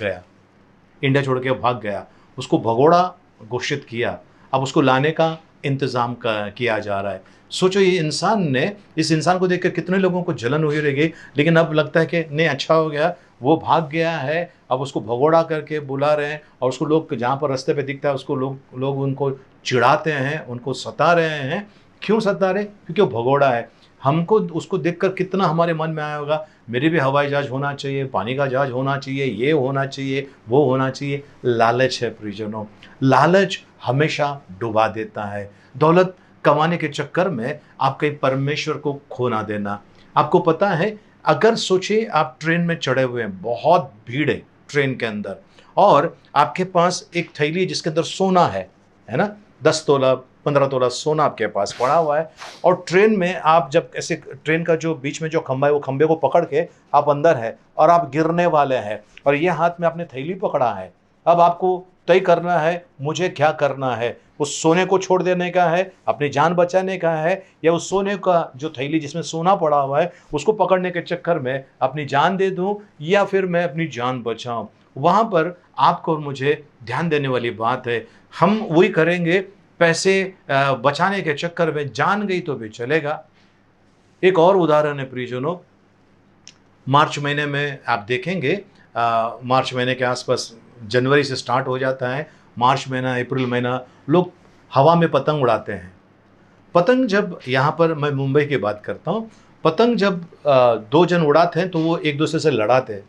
गया। उसको भगोड़ा घोषित किया। अब उसको लाने का इंतज़ाम किया जा रहा है। सोचो इस इंसान को देखकर कितने लोगों को जलन हुई रहेगी, लेकिन अब लगता है कि नहीं अच्छा हो गया, वो भाग गया है। अब उसको भगोड़ा करके बुला रहे हैं, और उसको लोग जहाँ पर रास्ते पे दिखता है उसको लोग उनको चिढ़ाते हैं, उनको सता रहे हैं। क्यों सता रहे? क्योंकि वो भगोड़ा है। हमको उसको देखकर कितना हमारे मन में आया होगा, मेरे भी हवाई जहाज होना चाहिए, पानी का जहाज होना चाहिए, ये होना चाहिए, वो होना चाहिए। लालच है प्रियजनों, लालच हमेशा डुबा देता है। दौलत कमाने के चक्कर में आप कहीं परमेश्वर को खो ना देना। आपको पता है, अगर सोचिए आप ट्रेन में चढ़े हुए हैं, बहुत भीड़ है ट्रेन के अंदर, और आपके पास एक थैली है जिसके अंदर सोना है ना, 10 तोला 15 तोला सोना आपके पास पड़ा हुआ है, और ट्रेन में आप जब ऐसे, ट्रेन का जो बीच में जो खंभा है वो खंभे को पकड़ के आप अंदर है और आप गिरने वाले हैं, और ये हाथ में आपने थैली पकड़ा है। अब आपको तय करना है मुझे क्या करना है, उस सोने को छोड़ देने का है, अपनी जान बचाने का है, या उस सोने का जो थैली जिसमें सोना पड़ा हुआ है उसको पकड़ने के चक्कर में अपनी जान दे दूं, या फिर मैं अपनी जान बचाऊं। वहाँ पर आपको और मुझे ध्यान देने वाली बात है। हम वही करेंगे, पैसे बचाने के चक्कर में जान गई तो भी चलेगा। एक और उदाहरण है प्रियजनों, मार्च महीने में आप देखेंगे, मार्च महीने के आसपास, जनवरी से स्टार्ट हो जाता है, मार्च महीना, अप्रैल महीना, लोग हवा में पतंग उड़ाते हैं। पतंग जब, यहाँ पर मैं मुंबई की बात करता हूँ, पतंग जब दो जन उड़ाते हैं तो वो एक दूसरे से लड़ाते हैं।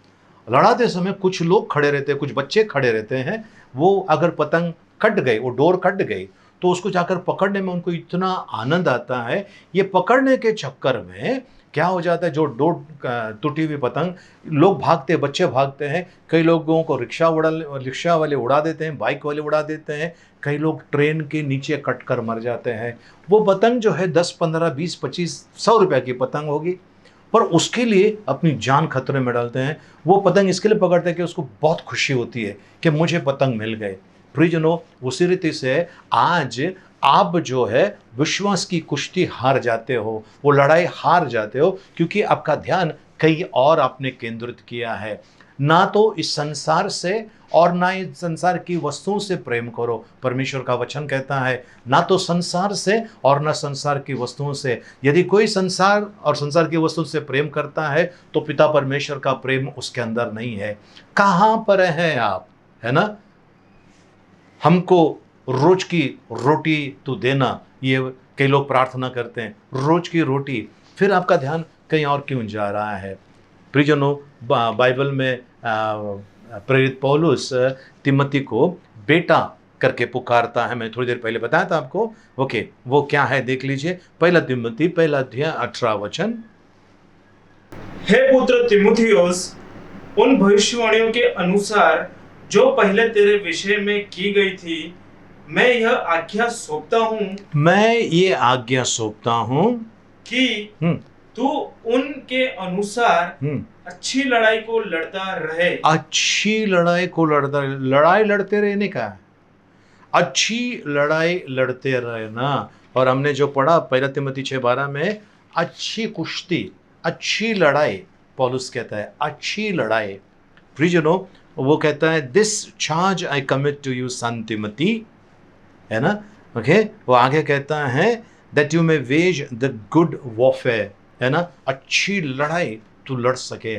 लड़ाते समय कुछ लोग खड़े रहते हैं, कुछ बच्चे खड़े रहते हैं। वो अगर पतंग कट गई, वो डोर कट गई, तो उसको जाकर पकड़ने में उनको इतना आनंद आता है। ये पकड़ने के चक्कर में क्या हो जाता है, जो डोर टूटी हुई पतंग, लोग भागते हैं, बच्चे भागते हैं। कई लोगों को रिक्शा वाले उड़ा देते हैं, बाइक वाले उड़ा देते हैं। कई लोग ट्रेन के नीचे कट कर मर जाते हैं। वो पतंग जो है 10, 15, 20, 25, 100 रुपये की पतंग होगी, पर उसके लिए अपनी जान खतरे में डालते हैं। वो पतंग इसके लिए पकड़ते हैं कि उसको बहुत खुशी होती है कि मुझे पतंग मिल गए। प्रियजनों, उसी रीति से आज आप जो है विश्वास की कुश्ती हार जाते हो, वो लड़ाई हार जाते हो, क्योंकि आपका ध्यान कहीं और आपने केंद्रित किया है। ना तो इस संसार से और ना इस संसार की वस्तुओं से प्रेम करो। परमेश्वर का वचन कहता है, ना तो संसार से और ना संसार की वस्तुओं से। यदि कोई संसार और संसार की वस्तुओं से प्रेम करता है तो पिता परमेश्वर का प्रेम उसके अंदर नहीं है। कहाँ पर हैं आप, है ना? हमको रोज की रोटी तू देना, ये कई लोग प्रार्थना करते हैं, रोज की रोटी। फिर आपका ध्यान कहीं और क्यों जा रहा है? प्रियजनों, बाइबल में प्रेरित पौलुस तिमोथी को बेटा करके पुकारता है। मैं थोड़ी देर पहले बताया था आपको। ओके, वो क्या है देख लीजिए। पहला तिमोथी, पहला अध्याय, 18 वचन। हे पुत्र तिमुथियुस, उन भविष्यवाणियों के अनुसार जो पहले तेरे विषय में की गई थी, मैं यह आज्ञा सौंपता हूँ कि तू उनके अनुसार अच्छी लड़ाई को लड़ता रहे। अच्छी लड़ाई को लड़ाई लड़ते रहने का है, अच्छी लड़ाई लड़ते रहना। और हमने जो पढ़ा पहला तिमोथी 6:12 में, अच्छी कुश्ती, अच्छी लड़ाई, पौलुस कहता है अच्छी लड़ाई। प्रियजनों, वो कहता है this charge I commit to you son Timothy, है ना? ओके, वो आगे कहता है that you may wage the good warfare, है ना? अच्छी लड़ाई तू लड़ सके।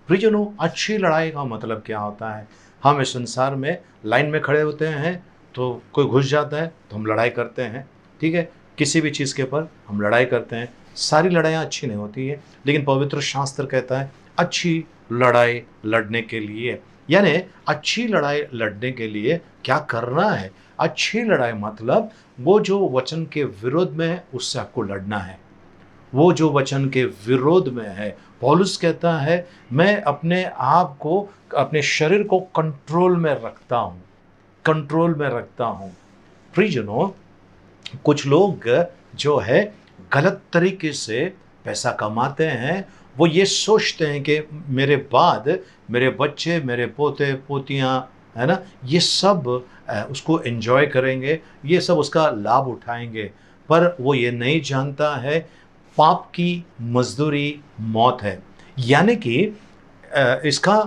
प्रियजनों, अच्छी लड़ाई का मतलब क्या होता है? हम इस संसार में लाइन में खड़े होते हैं तो कोई घुस जाता है तो हम लड़ाई करते हैं, ठीक है? किसी भी चीज़ के ऊपर हम लड़ाई करते हैं। सारी लड़ाइयाँ अच्छी नहीं होती है, लेकिन पवित्र शास्त्र कहता है अच्छी लड़ाई लड़ने के लिए, यानी अच्छी लड़ाई लड़ने के लिए क्या करना है? अच्छी लड़ाई मतलब वो जो वचन के विरोध में है उससे आपको लड़ना है। वो जो वचन के विरोध में है, पौलुस कहता है मैं अपने आप को, अपने शरीर को कंट्रोल में रखता हूँ, कंट्रोल में रखता हूँ। प्रियजनों, कुछ लोग जो है गलत तरीके से पैसा कमाते हैं। वो ये सोचते हैं कि मेरे बाद मेरे बच्चे, मेरे पोते पोतियाँ, है ना, ये सब उसको एंजॉय करेंगे, ये सब उसका लाभ उठाएंगे। पर वो ये नहीं जानता है पाप की मजदूरी मौत है। यानी कि इसका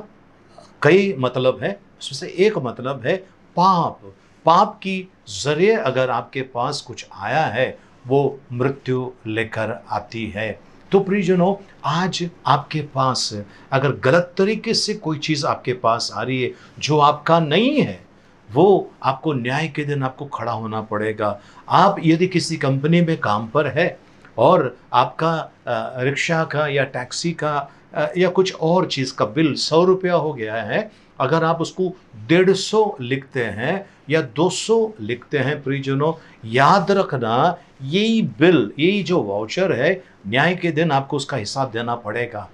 कई मतलब है, उसमें से एक मतलब है पाप। पाप की जरिए अगर आपके पास कुछ आया है वो मृत्यु लेकर आती है। तो प्रियजनों, आज आपके पास अगर गलत तरीके से कोई चीज़ आपके पास आ रही है जो आपका नहीं है, वो आपको न्याय के दिन आपको खड़ा होना पड़ेगा। आप यदि किसी कंपनी में काम पर है और आपका रिक्शा का या टैक्सी का या कुछ और चीज़ का बिल 100 रुपया हो गया है, अगर आप उसको 150 लिखते हैं या 200 लिखते हैं, प्रियजनों याद रखना यही बिल, यही जो वाउचर है, न्याय के दिन आपको उसका हिसाब देना पड़ेगा।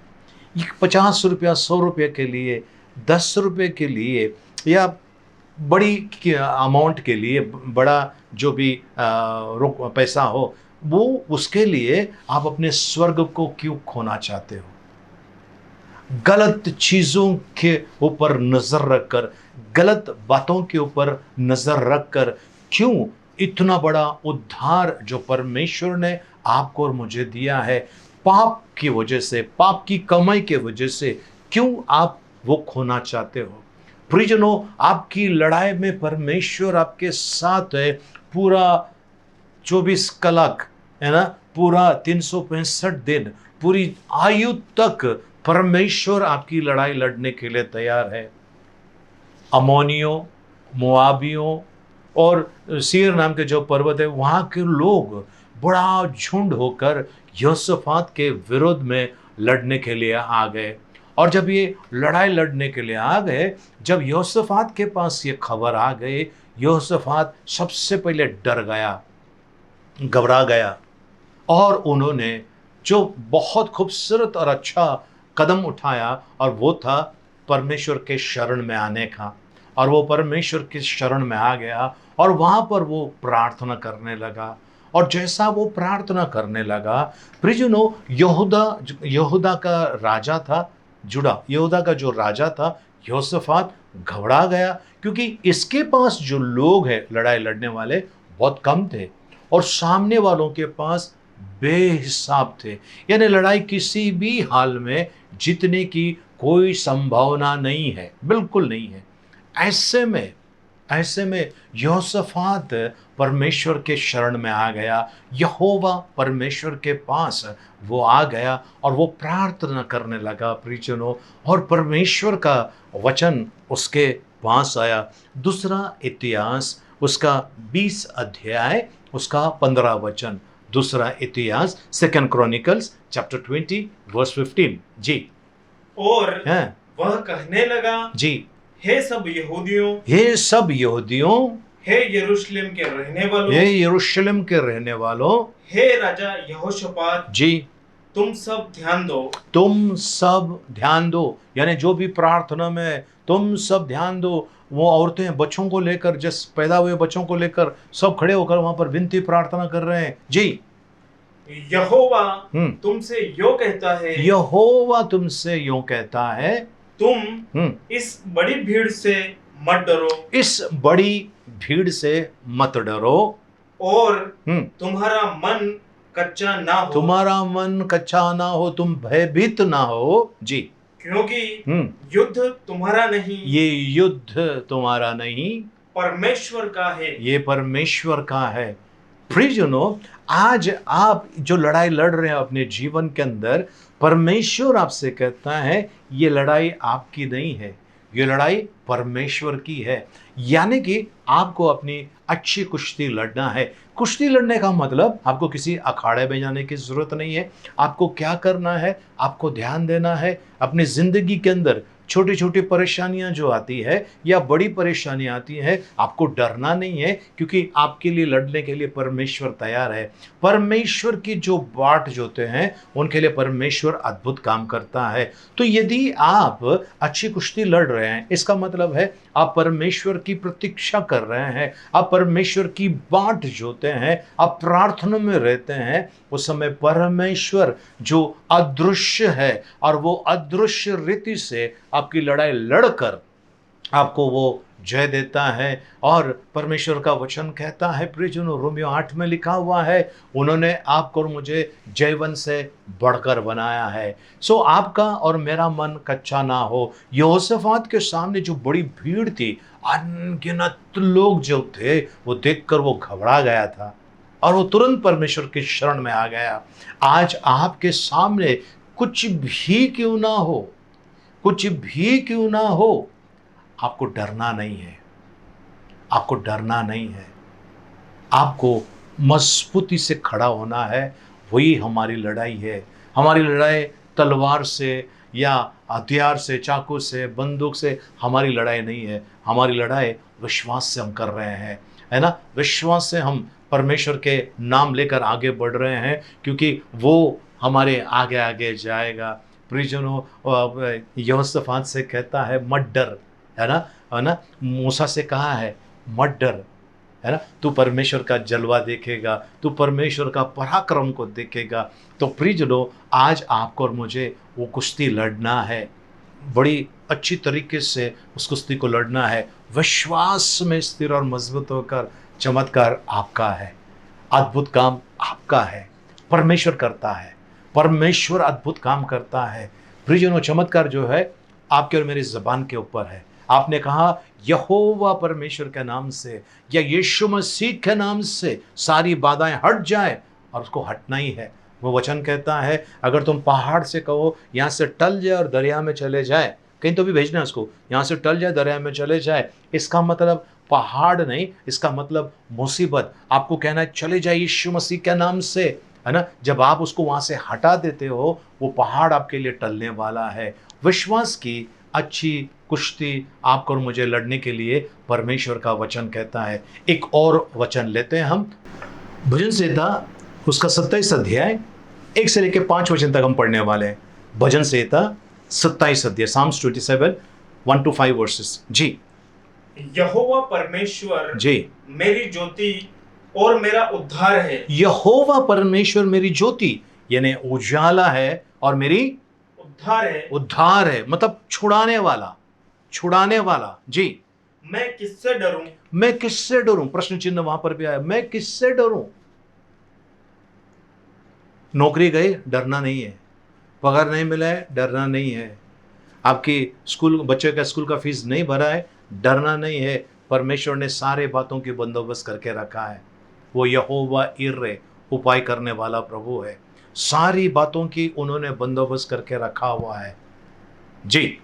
50 रुपया, 100 रुपये के लिए, 10 रुपये के लिए या बड़ी अमाउंट के लिए, बड़ा जो भी पैसा हो, वो उसके लिए आप अपने स्वर्ग को क्यों खोना चाहते हो? गलत चीज़ों के ऊपर नज़र रखकर, गलत बातों के ऊपर नज़र रखकर क्यों इतना बड़ा उद्धार जो परमेश्वर ने आपको और मुझे दिया है, पाप की वजह से, पाप की कमाई की वजह से क्यों आप वो खोना चाहते हो? प्रियजनों, आपकी लड़ाई में परमेश्वर आपके साथ है पूरा 24 कलाक, है ना, पूरा 365 दिन, पूरी आयु तक परमेश्वर आपकी लड़ाई लड़ने के लिए तैयार है। अमोनियों, मोआबियों और सीर नाम के जो पर्वत है, वहाँ के लोग बड़ा झुंड होकर यहोशापात के विरोध में लड़ने के लिए आ गए। और जब ये लड़ाई लड़ने के लिए आ गए, जब यहोशापात के पास ये खबर आ गई, यहोशापात सबसे पहले डर गया, घबरा गया, और उन्होंने जो बहुत खूबसूरत और अच्छा कदम उठाया, और वो था परमेश्वर के शरण में आने का। और वो परमेश्वर के शरण में आ गया और वहाँ पर वो प्रार्थना करने लगा। और जैसा वो प्रार्थना करने लगा, प्रियजनों, यहूदा का राजा था, यहूदा का जो राजा था यहोशापात, घबरा गया, क्योंकि इसके पास जो लोग हैं लड़ाई लड़ने वाले बहुत कम थे और सामने वालों के पास बेहिसाब थे। यानी लड़ाई किसी भी हाल में जीतने की कोई संभावना नहीं है, बिल्कुल नहीं है। ऐसे में यहोशापात परमेश्वर के शरण में आ गया, यहोवा परमेश्वर के पास वो आ गया और वो प्रार्थना करने लगा प्रियजनों, और परमेश्वर का वचन उसके पास आया। दूसरा इतिहास उसका 20 अध्याय उसका 15 वचन, दूसरा इतिहास, सेकंड क्रॉनिकल्स चैप्टर 20 वर्स 15 जी। और हैं? वह कहने लगा, जी, हे सब यहूदियों, हे यरूशलेम के रहने वालों, हे यरूशलेम के रहने वालों, हे राजा यहोशापात, जी, तुम सब ध्यान दो। यानी जो भी प्रार्थना में तुम सब ध्यान दो। वो औरतें बच्चों को लेकर, जिस पैदा हुए बच्चों को लेकर सब खड़े होकर वहां पर विनती प्रार्थना कर रहे हैं जी। यहोवा तुमसे यो कहता है, यहोवा तुमसे यूं कहता है, तुम इस बड़ी भीड़ से मत डरो, इस बड़ी भीड़ से मत डरो, और तुम्हारा मन कच्चा ना हो, तुम भयभीत ना हो जी, क्योंकि युद्ध तुम्हारा नहीं, ये युद्ध तुम्हारा नहीं, परमेश्वर का है, ये परमेश्वर का है। प्रियजनों, आज आप जो लड़ाई लड़ रहे हैं अपने जीवन के अंदर, परमेश्वर आपसे कहता है ये लड़ाई आपकी नहीं है, ये लड़ाई परमेश्वर की है। यानी कि आपको अपनी अच्छी कुश्ती लड़ना है। कुश्ती लड़ने का मतलब आपको किसी अखाड़े में जाने की जरूरत नहीं है। आपको क्या करना है, आपको ध्यान देना है अपनी जिंदगी के अंदर छोटी छोटी परेशानियां जो आती है या बड़ी परेशानियां आती है, आपको डरना नहीं है, क्योंकि आपके लिए लड़ने के लिए परमेश्वर तैयार है। परमेश्वर की जो बाट जोते हैं उनके लिए परमेश्वर अद्भुत काम करता है। तो यदि आप अच्छी कुश्ती लड़ रहे हैं, इसका मतलब है आप परमेश्वर की प्रतीक्षा कर रहे हैं, आप परमेश्वर की बाट जोते हैं, आप प्रार्थना में रहते हैं, उस समय परमेश्वर जो अदृश्य है और वो अदृश्य रीति से आपकी लड़ाई लड़कर आपको वो जय देता है। और परमेश्वर का वचन कहता है, प्रियजनों, रोमियो 8 में लिखा हुआ है, उन्होंने आपको और मुझे जयवन से बढ़कर बनाया है। सो आपका और मेरा मन कच्चा ना हो। यहोशापात के सामने जो बड़ी भीड़ थी, अनगिनत लोग जो थे, वो देखकर वो घबरा गया था और वो तुरंत परमेश्वर की शरण में आ गया। आज आपके सामने कुछ भी क्यों ना हो, कुछ भी क्यों ना हो, आपको डरना नहीं है, आपको डरना नहीं है, आपको मजबूती से खड़ा होना है। वही हमारी लड़ाई है। हमारी लड़ाई तलवार से या हथियार से, चाकू से, बंदूक से हमारी लड़ाई नहीं है। हमारी लड़ाई विश्वास से हम कर रहे हैं, है ना। विश्वास से हम परमेश्वर के नाम लेकर आगे बढ़ रहे हैं, क्योंकि वो हमारे आगे आगे जाएगा। प्रियजनों, यहोशापात से कहता है मत डर, है ना। मूसा से कहा है मत डर, है ना। तू परमेश्वर का जलवा देखेगा, तू परमेश्वर का पराक्रम को देखेगा। तो प्रियजनों, आज आपको और मुझे वो कुश्ती लड़ना है, बड़ी अच्छी तरीके से उस कुश्ती को लड़ना है। विश्वास में स्थिर और मजबूत होकर चमत्कार आपका है, अद्भुत काम आपका है। परमेश्वर करता है, परमेश्वर अद्भुत काम करता है। प्रियजनों, चमत्कार जो है आपके और मेरी ज़बान के ऊपर है। आपने कहा यहोवा परमेश्वर के नाम से या यीशु मसीह के नाम से सारी बाधाएं हट जाए, और उसको हटना ही है। वो वचन कहता है, अगर तुम पहाड़ से कहो यहाँ से टल जाए और दरिया में चले जाए, कहीं तो भी भेजना है उसको, यहाँ से टल जाए, दरिया में चले जाए। इसका मतलब पहाड़ नहीं, इसका मतलब मुसीबत। आपको कहना है चले जाए यीशु मसीह के नाम से, है ना। जब आप उसको वहाँ से हटा देते हो, वो पहाड़ आपके लिए टलने वाला है। विश्वास की अच्छी कुश्ती आपको और मुझे लड़ने के लिए परमेश्वर का वचन कहता है। एक और वचन लेते हैं हम, भजन संहिता उसका 27 अध्याय 1 से लेकर 5 वचन तक हम पढ़ने वाले हैं। भजन संहिता 27 अध्याय, Psalms 27 1 to 5 वर्सेस। जी, यहोवा परमेश्वर जी, मेरी ज्योति और मेरा उद्धार है। यहोवा परमेश्वर मेरी ज्योति यानी उजाला है, और मेरी उद्धार है, मतलब छुड़ाने वाला, छुड़ाने वाला। जी, मैं किससे डरूं? मैं किससे डरूं? प्रश्न चिन्ह वहां पर भी आया, मैं किससे डरूं? नौकरी गई, डरना नहीं है। पगार नहीं मिला है, डरना नहीं है। आपकी स्कूल, बच्चे का स्कूल का फीस नहीं भरा है, डरना नहीं है। परमेश्वर ने सारे बातों की बंदोबस्त करके रखा है। वो यहोवा इर्रे, उपाय करने वाला प्रभु है। सारी बातों की उन्होंने बंदोबस्त करके रखा हुआ है। जी,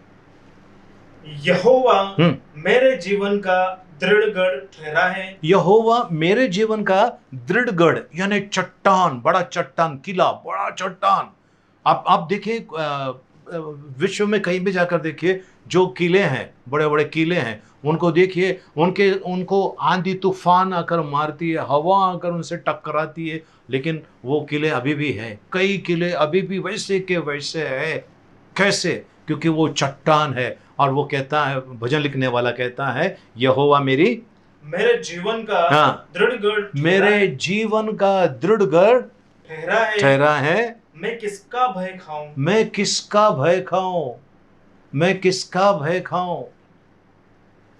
यहोवा मेरे जीवन का दृढ़ गढ़ ठहरा है। यहोवा मेरे जीवन का दृढ़ गढ़ यानी चट्टान, बड़ा चट्टान, किला, बड़ा चट्टान। आप देखिए, विश्व में कहीं भी जाकर देखिए, जो किले हैं, बड़े बड़े किले हैं, उनको देखिए, उनको आंधी तूफान आकर मारती है, हवा आकर उनसे टकराती है, लेकिन वो किले अभी भी हैं। कई किले अभी भी वैसे के वैसे है। कैसे? क्योंकि वो चट्टान है। और वो कहता है, भजन लिखने वाला कहता है, यहोवा मेरे जीवन का दृढ़ गढ़, मेरे जीवन का दृढ़ गढ़ ठहरा है। मैं किसका भय खाऊं? मैं किसका भय खाऊं? मैं किसका भय खाऊं?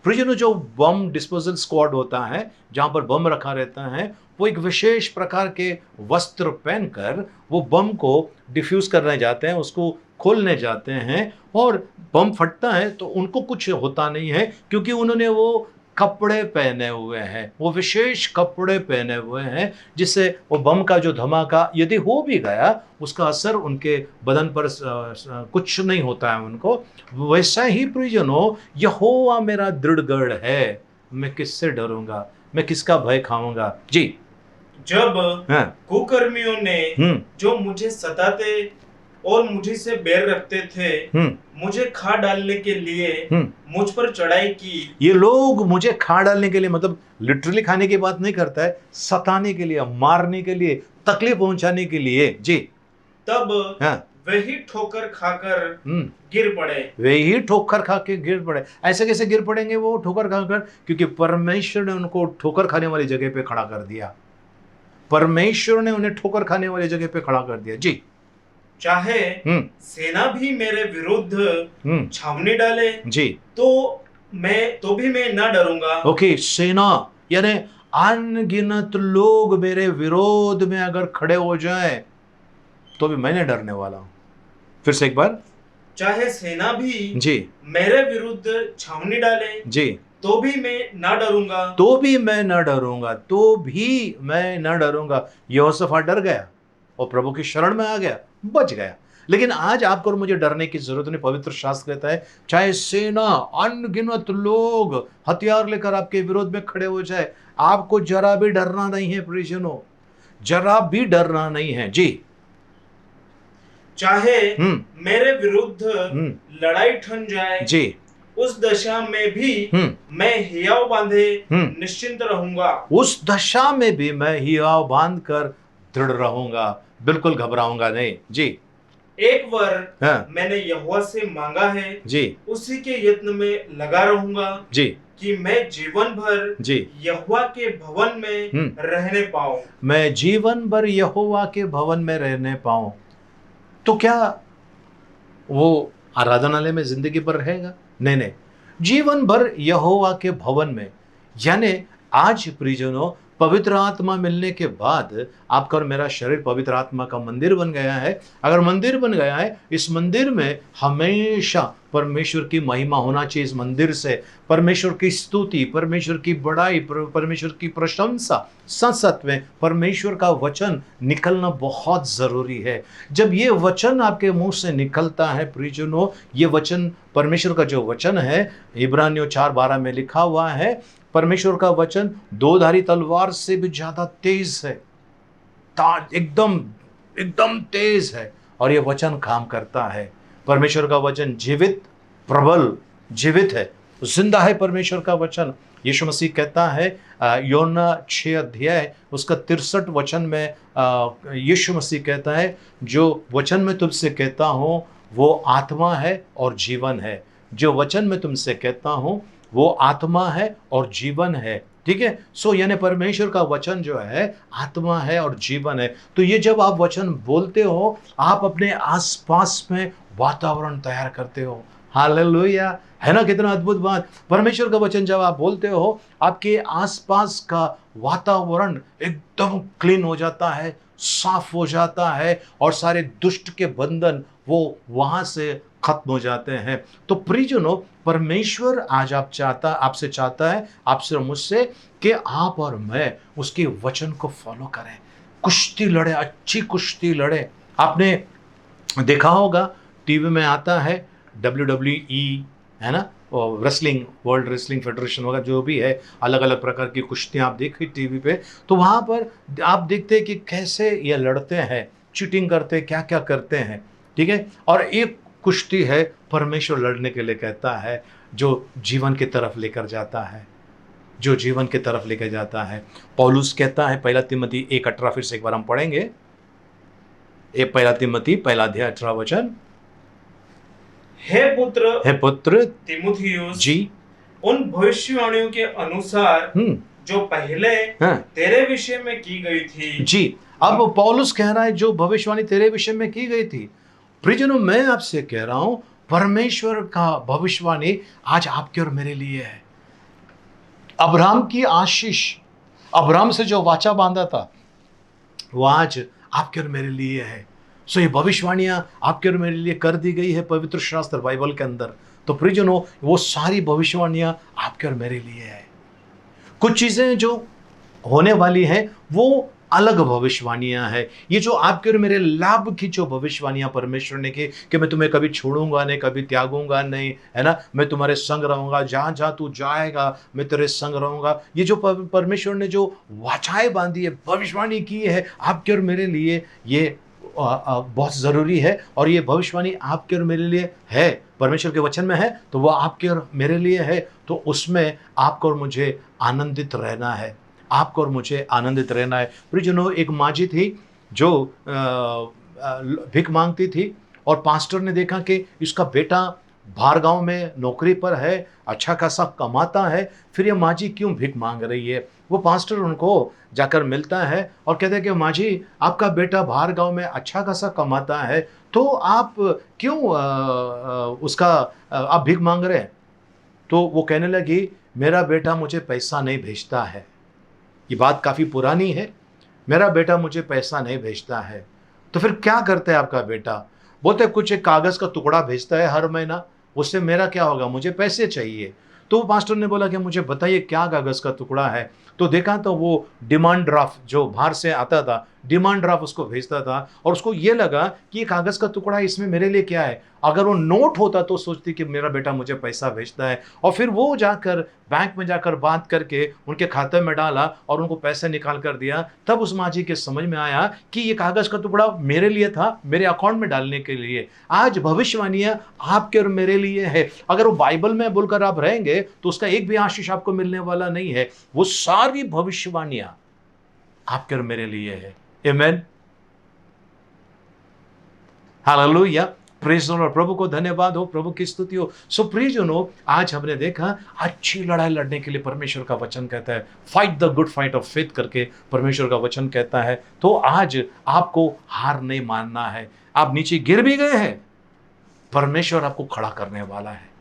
प्रियजनों, जो बम डिस्पोजल स्क्वाड होता है, जहां पर बम रखा रहता है, वो एक विशेष प्रकार के वस्त्र पहनकर वो बम को डिफ्यूज करने जाते हैं, उसको खोलने जाते हैं, और बम फटता है तो उनको कुछ होता नहीं है, क्योंकि उन्होंने वो कपड़े पहने हुए हैं, वो विशेष कपड़े पहने हुए हैं, जिससे वो बम का जो धमाका यदि हो भी गया, उसका असर उनके बदन पर कुछ नहीं होता है उनको। वैसा ही प्रियजनों, यहोवा मेरा दृढ़ गढ़ है, मैं किससे डरूंगा? मैं किसका भय खाऊंगा? जी, जब कुकर्मियों ने जो मुझे सताते और मुझे से बैर रखते थे, मुझे खा डालने के लिए मुझ पर चढ़ाई की। ये लोग मुझे खा डालने के लिए, मतलब लिटरली खाने की बात नहीं करता है, सताने के लिए, मारने के लिए, तकलीफ पहुंचाने के लिए। जी, तब वे ही ठोकर खाकर गिर पड़े। वे ही ठोकर खा के गिर पड़े। ऐसे कैसे गिर पड़ेंगे वो ठोकर खाकर? क्योंकि परमेश्वर ने उनको ठोकर खाने वाली जगह पे खड़ा कर दिया। परमेश्वर ने उन्हें ठोकर खाने वाली जगह पे खड़ा कर दिया। जी, चाहे सेना भी मेरे विरुद्ध छावनी डाले, जी, तो भी मैं ना डरूंगा। ओके, सेना यानी अनगिनत लोग मेरे विरोध में अगर खड़े हो जाएं, तो भी मैं नहीं डरने वाला हूं। फिर से एक बार, चाहे सेना भी जी मेरे विरुद्ध छावनी डाले, जी, तो भी मैं ना डरूंगा। तो भी मैं ना डरूंगा, तो भी मैं ना डरूंगा। यहोशप्हात डर गया और प्रभु की शरण में आ गया, बच गया। लेकिन आज आपको और मुझे डरने की जरूरत नहीं। पवित्र शास्त्र कहता है, चाहे सेना, अनगिनत लोग हथियार लेकर आपके विरोध में खड़े हो जाए, आपको जरा भी डरना नहीं है प्रियजनों, जरा भी डरना नहीं है। जी, चाहे मेरे विरुद्ध लड़ाई ठन जाए, जी, उस दशा में भी मैं हियाव बांधे निश्चिंत रहूंगा। उस दशा में भी मैं हियाव बांध कर दृढ़ रहूंगा, बिल्कुल घबराऊंगा नहीं। जी, एक बार मैंने यहोवा से मांगा है, जी, उसी के यत्न में लगा रहूंगा, जी, कि मैं जीवन भर जी यहोवा के भवन में रहने पाऊं। मैं जीवन भर यहोवा के भवन में रहने पाऊं। तो क्या वो आराधनालय में जिंदगी भर रहेगा? नहीं नहीं, जीवन भर यहोवा के भवन में। यानी आज प्रियजनों, पवित्र आत्मा मिलने के बाद आपका और मेरा शरीर पवित्र आत्मा का मंदिर बन गया है। अगर मंदिर बन गया है, इस मंदिर में हमेशा परमेश्वर की महिमा होना चाहिए। इस मंदिर से परमेश्वर की स्तुति, परमेश्वर की बड़ाई, परमेश्वर की प्रशंसा, सच में परमेश्वर का वचन निकलना बहुत ज़रूरी है। जब ये वचन आपके मुंह से निकलता है प्रियजनों, ये वचन परमेश्वर का जो वचन है, इब्रानियों 4:12 में लिखा हुआ है, परमेश्वर का वचन दो धारी तलवार से भी ज्यादा तेज है, एकदम एकदम तेज है, और ये वचन काम करता है। परमेश्वर का वचन जीवित, प्रबल, जीवित है, जिंदा है परमेश्वर का वचन। यीशु मसीह कहता है योना 6 अध्याय उसका 63 वचन में यीशु मसीह कहता है, जो वचन मैं तुमसे कहता हूँ वो आत्मा है और जीवन है। जो वचन मैं तुमसे कहता हूँ वो आत्मा है और जीवन है। ठीक है, सो यानी परमेश्वर का वचन जो है आत्मा है और जीवन है। तो ये जब आप वचन बोलते हो, आप अपने आसपास में वातावरण तैयार करते हो। हालेलुया, है ना, कितना अद्भुत बात। परमेश्वर का वचन जब आप बोलते हो, आपके आसपास का वातावरण एकदम क्लीन हो जाता है, साफ हो जाता है, और सारे दुष्ट के बंधन वो वहां से खत्म हो जाते हैं। तो प्रियजनों, परमेश्वर आज आपसे चाहता है, आपसे और मुझसे, कि आप और मैं उसके वचन को फॉलो करें, कुश्ती लड़े, अच्छी कुश्ती लड़े। आपने देखा होगा टीवी में आता है WWE, है ना, और रेसलिंग, वर्ल्ड रेसलिंग फेडरेशन होगा, जो भी है, अलग अलग प्रकार की कुश्तियाँ आप देखी टीवी पे। तो वहाँ पर आप देखते हैं कि कैसे ये लड़ते हैं, चीटिंग करते हैं, क्या क्या करते हैं। ठीक है, और एक कुश्ती है परमेश्वर लड़ने के लिए कहता है, जो जीवन की तरफ लेकर जाता है, जो जीवन की तरफ लेकर जाता है। पौलुस कहता है 1 तिमोथी 1:18, फिर से एक बार हम पढ़ेंगे। 1 तिमोथी 1:18, हे पुत्र तिमुथियुस जी, उन भविष्यवाणियों के अनुसार जो पहले तेरे विषय में की गई थी जी। अब पौलुस कह रहा है जो भविष्यवाणी तेरे विषय में की गई थी। प्रियजनों, मैं आपसे कह रहा हूं, परमेश्वर का भविष्यवाणी आज आपके और मेरे लिए है। अब्राहम की आशीष, अब्राहम से जो वाचा बांधा था, वो आज आपके और मेरे लिए है। सो ये भविष्यवाणियां आपके और मेरे लिए कर दी गई है पवित्र शास्त्र बाइबल के अंदर। तो प्रियजनों, वो सारी भविष्यवाणियां आपके और मेरे लिए है। कुछ चीजें जो होने वाली हैं वो अलग भविष्यवाणियां हैं। ये जो आपके और मेरे लाभ की जो भविष्यवाणियां परमेश्वर ने की, कि मैं तुम्हें कभी छोड़ूंगा नहीं, कभी त्यागूंगा नहीं, है ना, मैं तुम्हारे संग रहूंगा, जहां जहां तू जाएगा मैं तेरे संग रहूंगा। ये जो परमेश्वर ने जो वाचाएं बांधी है, भविष्यवाणी की है आपके और मेरे लिए, ये बहुत ज़रूरी है। और ये भविष्यवाणी आपके और मेरे लिए है, परमेश्वर के वचन में है, तो वो आपके और मेरे लिए है। तो उसमें आपको और मुझे आनंदित रहना है, आपको और मुझे आनंदित रहना है। प्रियजनों, एक माँ जी थी जो भीख मांगती थी, और पास्टर ने देखा कि इसका बेटा बाहर गांव में नौकरी पर है, अच्छा खासा कमाता है, फिर ये माँ जी क्यों भीख मांग रही है। वो पास्टर उनको जाकर मिलता है और कहते हैं कि माँ जी, आपका बेटा बाहर गांव में अच्छा खासा कमाता है, तो आप क्यों आप भीख मांग रहे हैं। तो वो कहने लगी, मेरा बेटा मुझे पैसा नहीं भेजता है। ये बात काफ़ी पुरानी है, मेरा बेटा मुझे पैसा नहीं भेजता है। तो फिर क्या करता है आपका बेटा। बोलते कुछ एक कागज़ का टुकड़ा भेजता है हर महीना, उससे मेरा क्या होगा, मुझे पैसे चाहिए। तो पास्टर ने बोला कि मुझे बताइए क्या कागज़ का टुकड़ा है। तो देखा तो वो डिमांड ड्राफ्ट जो बाहर से आता था, डिमांड ड्राफ्ट उसको भेजता था, और उसको ये लगा कि ये कागज़ का टुकड़ा है, इसमें मेरे लिए क्या है। अगर वो नोट होता तो सोचती कि मेरा बेटा मुझे पैसा भेजता है, और फिर वो जाकर बैंक में जाकर बात करके उनके खाते में डाला और उनको पैसे निकाल कर दिया। तब उस माँ जी के समझ में आया कि ये कागज़ का टुकड़ा मेरे लिए था, मेरे अकाउंट में डालने के लिए। आज भविष्यवाणियाँ आपके और मेरे लिए है। अगर वो बाइबल में बोलकर आप रहेंगे तो उसका एक भी आशीष आपको मिलने वाला नहीं है। वो सारी भविष्यवाणियाँ आपके और मेरे लिए है। आमीन, हालेलुया, प्रेज़ द लॉर्ड। प्रभु को धन्यवाद हो, प्रभु की स्तुति हो। सो प्रियजनों, आज हमने देखा अच्छी लड़ाई लड़ने के लिए परमेश्वर का वचन कहता है, fight the good fight of faith करके परमेश्वर का वचन कहता है। तो आज आपको हार नहीं मानना है। आप नीचे गिर भी गए हैं, परमेश्वर आपको खड़ा करने वाला है।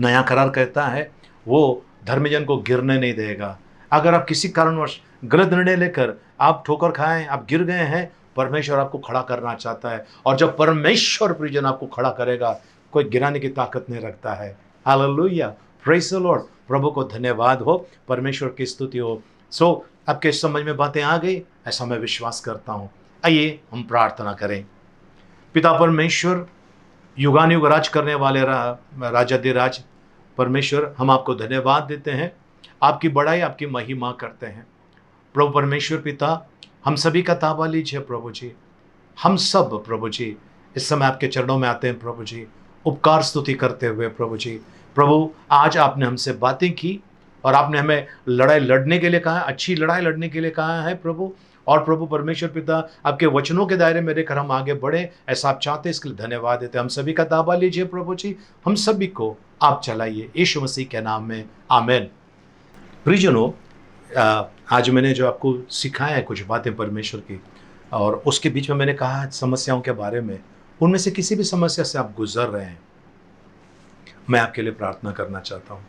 नया करार कहता है वो धर्मजन को गिरने नहीं देगा। अगर आप किसी कारणवश गलत निर्णय लेकर आप ठोकर खाएं, आप गिर गए हैं, परमेश्वर आपको खड़ा करना चाहता है। और जब परमेश्वर प्रियजन आपको खड़ा करेगा, कोई गिराने की ताकत नहीं रखता है। हालेलुया, प्रेज़ द लॉर्ड। प्रभु को धन्यवाद हो, परमेश्वर की स्तुति हो। सो आपके समझ में बातें आ गई, ऐसा मैं विश्वास करता हूँ। आइए हम प्रार्थना करें। पिता परमेश्वर, युगानुयुग राज करने वाले राजाधिराज परमेश्वर, हम आपको धन्यवाद देते हैं, आपकी बड़ाई, आपकी महिमा करते हैं। प्रभु परमेश्वर पिता, हम सभी का ताबा लीजिए प्रभु जी। हम सब प्रभु जी इस समय आपके चरणों में आते हैं प्रभु जी, उपकार स्तुति करते हुए प्रभु जी। प्रभु, आज आपने हमसे बातें की और आपने हमें लड़ाई लड़ने के लिए कहा है, अच्छी लड़ाई लड़ने के लिए कहा है प्रभु। और प्रभु परमेश्वर पिता, आपके वचनों के दायरे में रहकर हम आगे बढ़े, ऐसा आप चाहते हैं, इसके लिए धन्यवाद देते हैं। हम सभी का ताबा लीजिए प्रभु जी, हम सभी को आप चलाइए, यीशु मसीह के नाम में, आमेन। प्रियजनों, आज मैंने जो आपको सिखाया है कुछ बातें परमेश्वर की, और उसके बीच में मैंने कहा समस्याओं के बारे में, उनमें से किसी भी समस्या से आप गुजर रहे हैं, मैं आपके लिए प्रार्थना करना चाहता हूँ।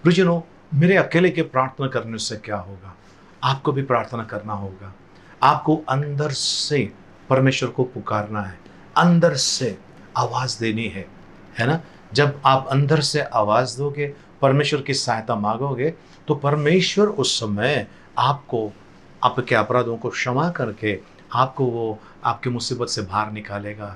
प्रियजनों, मेरे अकेले के प्रार्थना करने से क्या होगा, आपको भी प्रार्थना करना होगा। आपको अंदर से परमेश्वर को पुकारना है, अंदर से आवाज़ देनी है ना। जब आप अंदर से आवाज़ दोगे, परमेश्वर की सहायता मांगोगे, तो परमेश्वर उस समय आपको आपके अपराधों को क्षमा करके आपको वो आपकी मुसीबत से बाहर निकालेगा।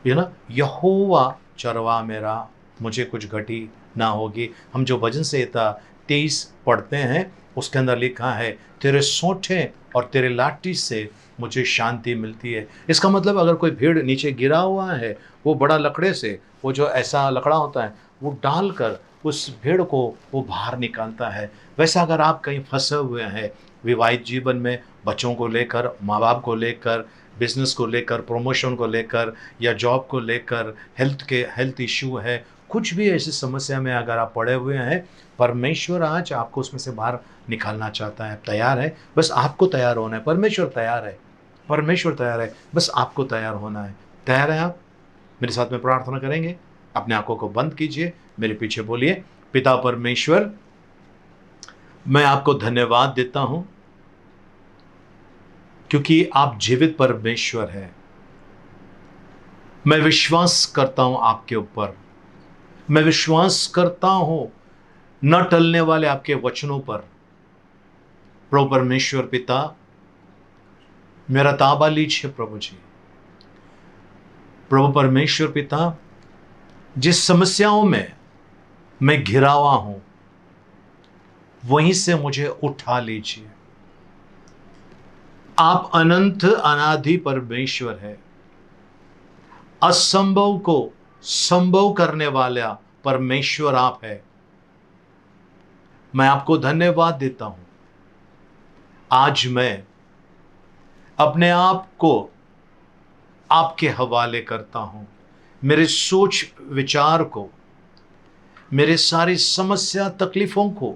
ये ना, यहोवा चरवा मेरा, मुझे कुछ घटी ना होगी। हम जो भजन संहिता 23 पढ़ते हैं, उसके अंदर लिखा है, तेरे सोंठे और तेरे लाठी से मुझे शांति मिलती है। इसका मतलब अगर कोई भेड़ नीचे गिरा हुआ है, वो बड़ा लकड़े से, वो जो ऐसा लकड़ा होता है, वो डालकर उस भेड़ को वो बाहर निकालता है। वैसा अगर आप कहीं फंसे हुए हैं विवाहित जीवन में, बच्चों को लेकर, माँ बाप को लेकर, बिजनेस को लेकर, प्रमोशन को लेकर, या जॉब को लेकर, हेल्थ इश्यू है, कुछ भी ऐसी समस्या में अगर आप पड़े हुए हैं, परमेश्वर आज आपको उसमें से बाहर निकालना चाहता है। तैयार है, बस आपको तैयार होना है। परमेश्वर तैयार है, परमेश्वर तैयार है, बस आपको तैयार होना है। तैयार है आप? मेरे साथ में प्रार्थना करेंगे। अपने आंखों को बंद कीजिए, मेरे पीछे बोलिए, पिता परमेश्वर, मैं आपको धन्यवाद देता हूं क्योंकि आप जीवित परमेश्वर हैं। मैं विश्वास करता हूं आपके ऊपर, मैं विश्वास करता हूं न टलने वाले आपके वचनों पर। प्रभु परमेश्वर पिता, मेरा ताबा लीजिए प्रभु जी। प्रभु परमेश्वर पिता, जिस समस्याओं में मैं घिरा हुआ हूं, वहीं से मुझे उठा लीजिए। आप अनंत अनादि परमेश्वर है, असंभव को संभव करने वाला परमेश्वर आप है। मैं आपको धन्यवाद देता हूं। आज मैं अपने आप को आपके हवाले करता हूं, मेरे सोच विचार को, मेरे सारी समस्या तकलीफों को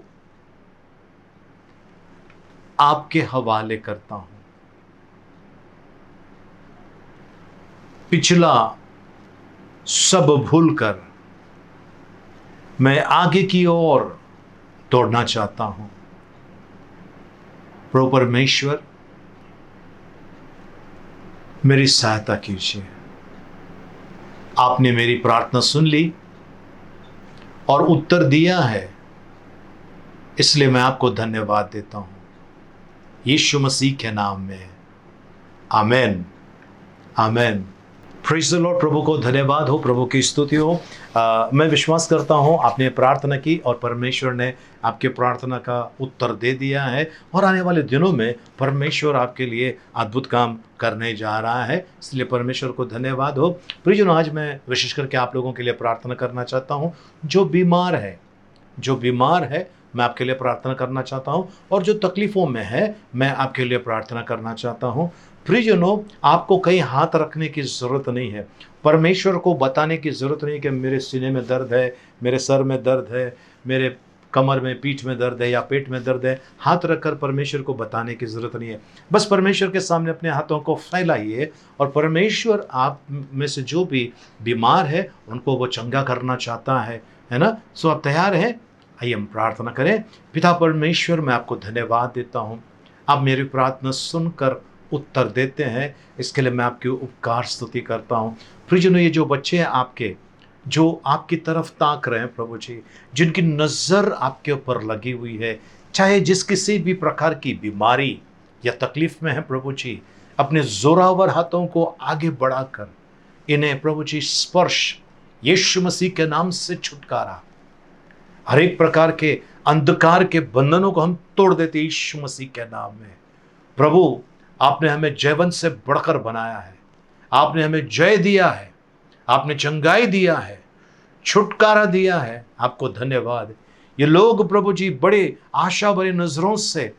आपके हवाले करता हूं। पिछला सब भूलकर मैं आगे की ओर दौड़ना चाहता हूं। प्रभु परमेश्वर, मेरी सहायता कीजिए। आपने मेरी प्रार्थना सुन ली और उत्तर दिया है, इसलिए मैं आपको धन्यवाद देता हूं, यीशु मसीह के नाम में, आमेन, आमेन। Praise the Lord. प्रभु को धन्यवाद हो, प्रभु की स्तुति हो। मैं विश्वास करता हूं आपने प्रार्थना की और परमेश्वर ने आपके प्रार्थना का उत्तर दे दिया है, और आने वाले दिनों में परमेश्वर आपके लिए अद्भुत काम करने जा रहा है, इसलिए परमेश्वर को धन्यवाद हो। प्रियजनों, आज मैं विशेष करके आप लोगों के लिए प्रार्थना करना चाहता हूं। जो बीमार है मैं आपके लिए प्रार्थना करना चाहता हूं, और जो तकलीफ़ों में है मैं आपके लिए प्रार्थना करना चाहता हूं। प्रियजनों, आपको कहीं हाथ रखने की ज़रूरत नहीं है, परमेश्वर को बताने की ज़रूरत नहीं कि मेरे सीने में दर्द है, मेरे सर में दर्द है, मेरे कमर में, पीठ में दर्द है या पेट में दर्द है। हाथ रखकर परमेश्वर को बताने की ज़रूरत नहीं है। बस परमेश्वर के सामने अपने हाथों को फैलाइए, और परमेश्वर आप में से जो भी बीमार है उनको वो चंगा करना चाहता है ना। सो आप तैयार हैं? आइए हम प्रार्थना करें। पिता परमेश्वर, मैं आपको धन्यवाद देता हूँ, आप मेरी प्रार्थना सुनकर उत्तर देते हैं, इसके लिए मैं आपकी उपकार स्तुति करता हूँ। प्रियजनों, ये जो बच्चे हैं आपके, जो आपकी तरफ ताक रहे हैं प्रभु जी, जिनकी नज़र आपके ऊपर लगी हुई है, चाहे जिस किसी भी प्रकार की बीमारी या तकलीफ में है प्रभु जी, अपने जोरावर हाथों को आगे बढ़ाकर इन्हें प्रभु जी स्पर्श, यीशु मसीह के नाम से छुटकारा, हर एक प्रकार के अंधकार के बंधनों को हम तोड़ देते यीशु मसीह के नाम में। प्रभु, आपने हमें जयवंत से बढ़कर बनाया है, आपने हमें जय दिया है, आपने चंगाई दिया है, छुटकारा दिया है, आपको धन्यवाद। ये लोग प्रभु जी बड़े आशा भरी नजरों से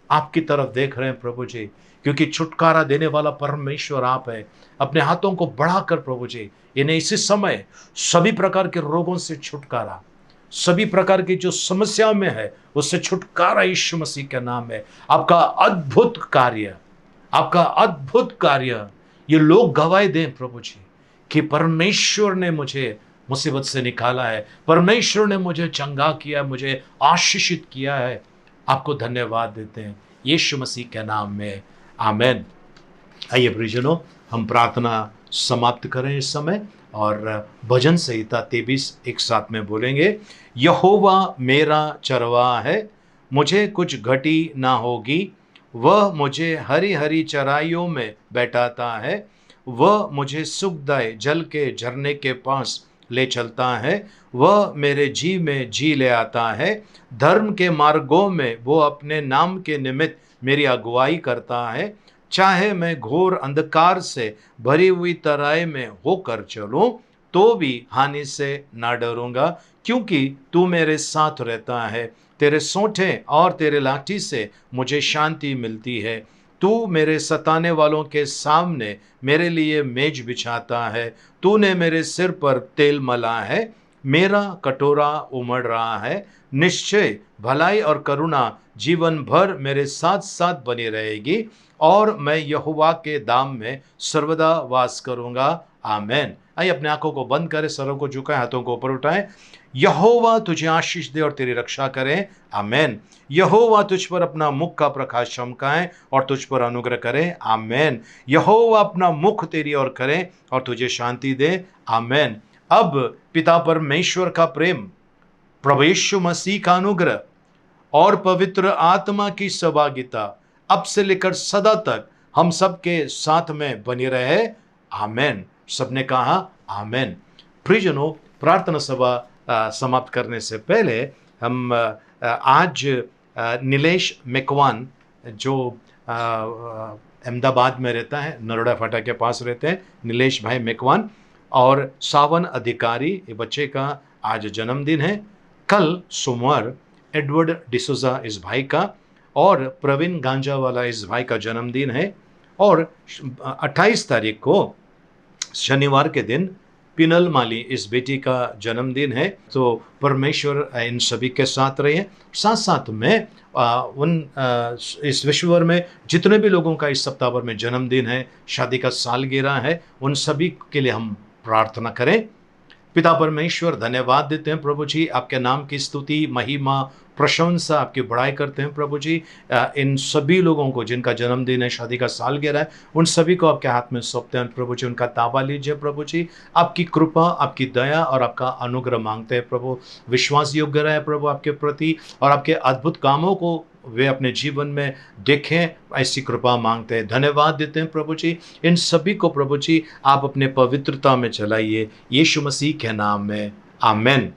आपकी तरफ देख रहे हैं प्रभु जी, क्योंकि छुटकारा देने वाला परमेश्वर आप है। अपने हाथों को बढ़ाकर प्रभु जी इन्हें इसी समय सभी प्रकार के रोगों से छुटकारा, सभी प्रकार की जो समस्या में है उससे छुटकारा यीशु मसीह के नाम में। आपका अद्भुत कार्य, आपका अद्भुत कार्य ये लोग गवाही दें प्रभु जी कि परमेश्वर ने मुझे मुसीबत से निकाला है, परमेश्वर ने मुझे चंगा किया, मुझे आशीषित किया है। आपको धन्यवाद देते हैं यीशु मसीह के नाम में, आमेन। आइए प्रियजनों, हम प्रार्थना समाप्त करें इस समय और भजन संहिता 23 एक साथ में बोलेंगे। यहोवा मेरा चरवाहा है, मुझे कुछ घटी ना होगी, वह मुझे हरी हरी चराइयों में बैठाता है, वह मुझे सुखदायक जल के झरने के पास ले चलता है, वह मेरे जी में जी ले आता है, धर्म के मार्गों में वो अपने नाम के निमित्त मेरी अगुवाई करता है। चाहे मैं घोर अंधकार से भरी हुई तराई में होकर चलूं तो भी हानि से ना डरूंगा, क्योंकि तू मेरे साथ रहता है, तेरे सोंठे और तेरे लाठी से मुझे शांति मिलती है। तू मेरे सताने वालों के सामने मेरे लिए मेज बिछाता है, तूने मेरे सिर पर तेल मला है, मेरा कटोरा उमड़ रहा है। निश्चय भलाई और करुणा जीवन भर मेरे साथ साथ बनी रहेगी और मैं यहोवा के धाम में सर्वदा वास करूंगा, आमेन। आइए अपने आंखों को बंद करें, सरों को झुकाएं, हाथों को ऊपर उठाएं। यहोवा तुझे आशीष दे और तेरी रक्षा करें, आमेन। यहोवा तुझ पर अपना मुख का प्रकाश चमकाए और तुझ पर अनुग्रह करे, आमेन। यहोवा अपना मुख तेरी ओर करे और तुझे शांति दे, आमेन। अब पिता परमेश्वर का प्रेम, प्रभु यीशु मसीह का अनुग्रह और पवित्र आत्मा की सहभागिता अब से लेकर सदा तक हम सबके साथ में बनी रहे, आमेन। सबने कहा आमेन। प्रियजनों, प्रार्थना सभा समाप्त करने से पहले हम आज नीलेश मेकवान, जो अहमदाबाद में रहता है, नरोड़ा फाटा के पास रहते हैं, नीलेश भाई मेकवान, और सावन अधिकारी, ये बच्चे का आज जन्मदिन है। कल सोमवार एडवर्ड डिसोजा इस भाई का और प्रवीण गांजावाला इस भाई का जन्मदिन है। और 28 तारीख को शनिवार के दिन पिनल माली इस बेटी का जन्मदिन है। तो परमेश्वर इन सभी के साथ रहे। साथ साथ में इस विश्व भर में जितने भी लोगों का इस सप्ताह भर में जन्मदिन है, शादी का सालगिरह है, उन सभी के लिए हम प्रार्थना करें। पिता परमेश्वर, धन्यवाद देते हैं प्रभु जी, आपके नाम की स्तुति, महिमा, प्रशंसा, आपकी बड़ाई करते हैं प्रभु जी। इन सभी लोगों को जिनका जन्मदिन है, शादी का सालगिरह है, उन सभी को आपके हाथ में सौंपते हैं प्रभु जी। उनका ताबा लीजिए प्रभु जी, आपकी कृपा, आपकी दया और आपका अनुग्रह मांगते हैं प्रभु। विश्वास योग्य रहे प्रभु आपके प्रति और आपके अद्भुत कामों को वे अपने जीवन में देखें, ऐसी कृपा मांगते हैं। धन्यवाद देते हैं प्रभु जी। इन सभी को प्रभु जी आप अपने पवित्रता में चलाइए, यीशु मसीह के नाम में, आमेन,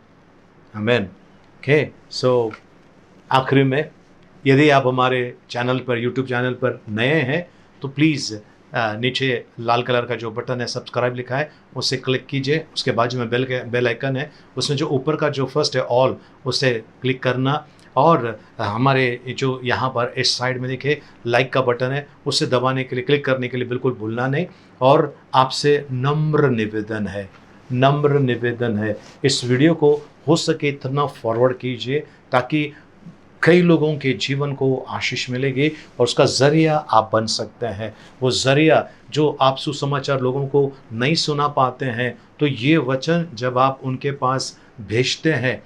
आमेन। ओके, सो आखिरी में, यदि आप हमारे चैनल पर, यूट्यूब चैनल पर नए हैं तो प्लीज़ नीचे लाल कलर का जो बटन है सब्सक्राइब लिखा है, उसे क्लिक कीजिए। उसके बाजू में बेल आइकन है, उसमें जो ऊपर का जो फर्स्ट है ऑल, उसे क्लिक करना। और हमारे जो यहाँ पर इस साइड में देखिए लाइक का बटन है, उसे दबाने के लिए, क्लिक करने के लिए बिल्कुल भूलना नहीं। और आपसे नम्र निवेदन है, इस वीडियो को हो सके इतना फॉरवर्ड कीजिए ताकि कई लोगों के जीवन को आशीष मिलेगी और उसका ज़रिया आप बन सकते हैं। वो ज़रिया जो आप सुसमाचार लोगों को नहीं सुना पाते हैं, तो ये वचन जब आप उनके पास भेजते हैं,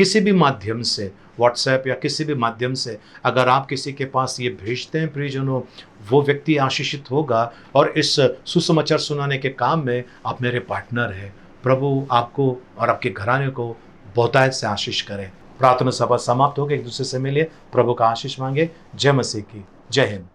किसी भी माध्यम से, व्हाट्सएप या किसी भी माध्यम से अगर आप किसी के पास ये भेजते हैं प्रियजनों, वो व्यक्ति आशीषित होगा और इस सुसमाचार सुनाने के काम में आप मेरे पार्टनर हैं। प्रभु आपको और आपके घराने को बहुतायत से आशीष करें। प्रार्थना सभा समाप्त हो गई। एक दूसरे से मिलिए, प्रभु का आशीष मांगे। जय मसीह की। जय हिंद।